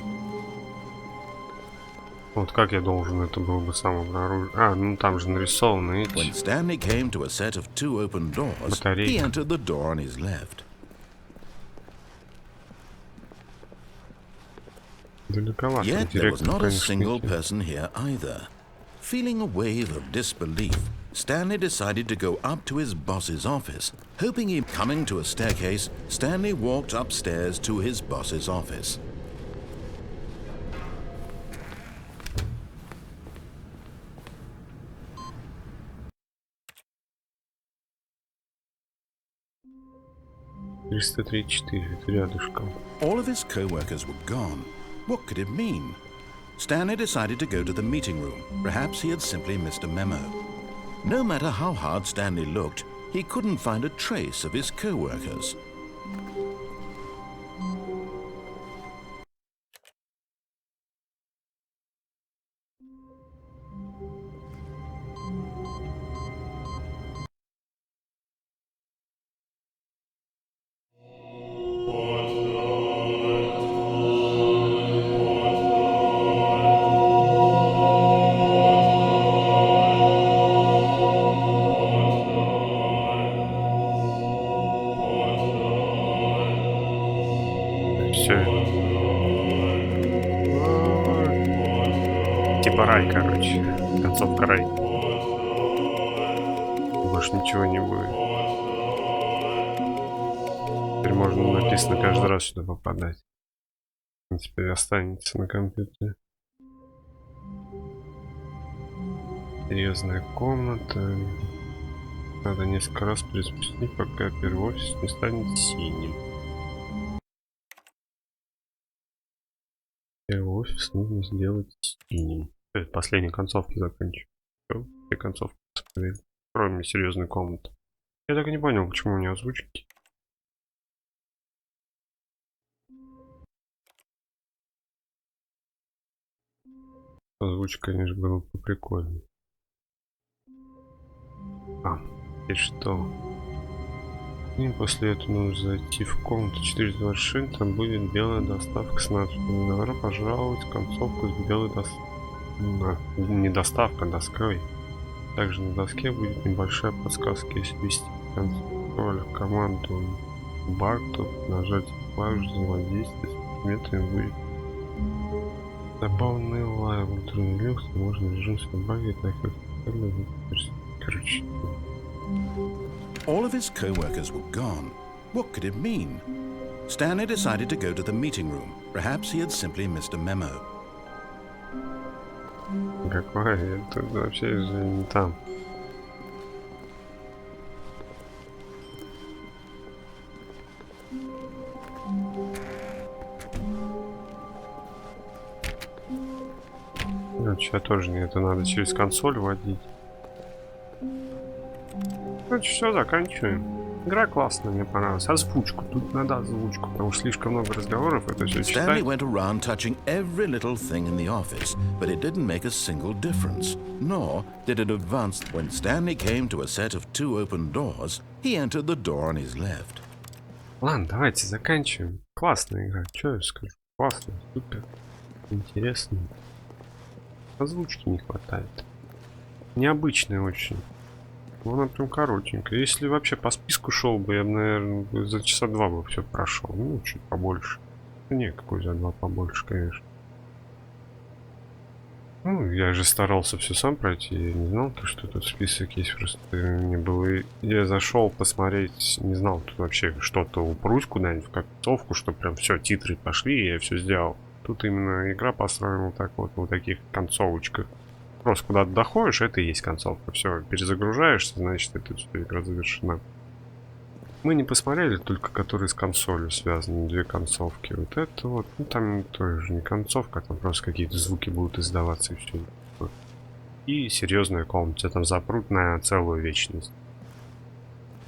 Вот как я должен это было бы сам обнаружить? А, ну там же нарисованы эти. When Stanley came to a set of 2 open doors, he entered the door on his left. Далековато. Yet there was Директор, not a конечно, single идти. person here either. Feeling a wave of disbelief, Stanley decided to go up to his boss's office. Hoping he coming to a staircase, Stanley walked upstairs to his boss's office. Это рядышком. All of his co-workers were gone. What could it mean? Stanley decided to go to the meeting room. Perhaps he had simply missed a memo. No matter how hard Stanley looked, he couldn't find a trace of his co-workers. Все. Типа рай, короче. Концовка рай. Больше ничего не будет. Теперь можно написано каждый раз сюда попадать. Он теперь останется на компьютере. Серьезная комната. Надо несколько раз перезапустить, пока первый офис не станет синим. Первый офис нужно сделать синим. Последние концовки заканчиваю. Все, все концовки посмотрели. Кроме серьезной комнаты. Я так и не понял, почему у нее озвучки. Озвучка, конечно, было бы прикольно. А, и что? И после этого нужно зайти в комнату 426, там будет белая доставка с надписью «Добро пожаловать в концовку с белой доставкой». Не доставка, доской. Также на доске будет небольшая подсказка, если ввести контроль команду баг, то нажать клавишу взаимодействовать с предметами будет добавленный лайв, трудный люкс, можно режим собаки, так как короче. All of his co-workers were gone. What could it mean? Stanley decided to go to the meeting room. Perhaps he had simply missed a memo. Какое? Это вообще же не там. Короче, я тоже не, это надо через консоль вводить. Короче, все, заканчиваем. Игра классная, мне понравилась. Озвучку. Тут надо озвучку, потому что слишком много разговоров, это все читать. Stanley went around touching every little thing in the office, but it didn't make a single difference. Nor did it advance. When Stanley came to a set of 2 open doors, he entered the door on his left. Ладно, давайте заканчиваем. Классная игра, что я скажу. Классная, супер. Интересно. Озвучки не хватает. необычная очень. Она прям коротенькая. Если вообще по списку шел бы, я бы, наверное, за часа 2 бы все прошел. Ну, чуть побольше. Не, какой за 2 побольше, конечно. Ну, я же старался все сам пройти. Я не знал, что тут список есть. Просто мне было... Я зашел посмотреть, не знал, тут вообще что-то упрусь куда-нибудь в концовку, что прям все, титры пошли, и я все сделал. Тут именно игра построена так вот, в таких концовочках. Просто куда-то доходишь, это и есть концовка. Все, перезагружаешься, значит, это все, игра завершена. Мы не посмотрели только, которые с консолью связаны, 2 концовки. Вот это вот, ну там тоже не концовка, там просто какие-то звуки будут издаваться и все. И серьезная комната, там запрут на целую вечность.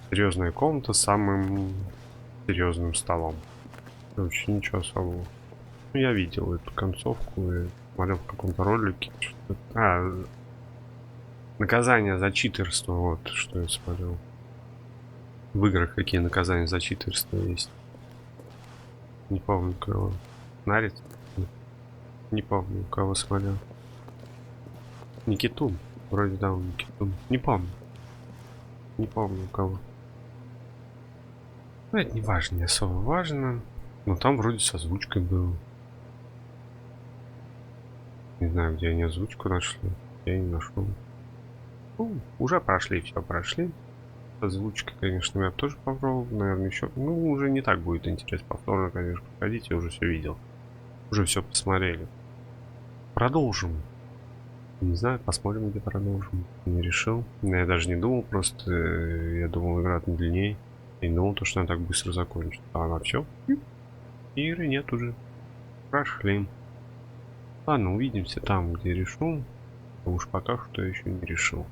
Серьезная комната с самым серьезным столом. Короче, ничего особого. Ну, я видел эту концовку и смотрел в каком-то ролике. Наказание за читерство, вот что я смотрел. В играх какие наказания за читерство есть. Не помню, кого. Нарит? Не помню, кого смотрел. Никитун. Вроде да, Никитун. Не помню. Не помню, кого. Ну, это не важно, не особо важно. Но там вроде с озвучкой было. Не знаю, где они озвучку нашли. Я не нашел. Ну, уже прошли, все прошли. Озвучка, конечно, я тоже попробовал. Наверное, еще. Ну, уже не так будет интересно. Повторно, конечно, проходить. Я уже все видел. Уже все посмотрели. Продолжим. Не знаю, посмотрим, где продолжим. Не решил. Я даже не думал, просто я думал, игра длиннее. И не думал, что она так быстро закончится. А она все. И игры нет уже. Прошли. Ладно, увидимся там, где решу. А уж пока что я еще не решил.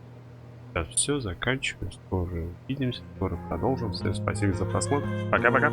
Сейчас все, заканчиваю. Скоро увидимся, скоро продолжим. Всем спасибо за просмотр. Пока-пока.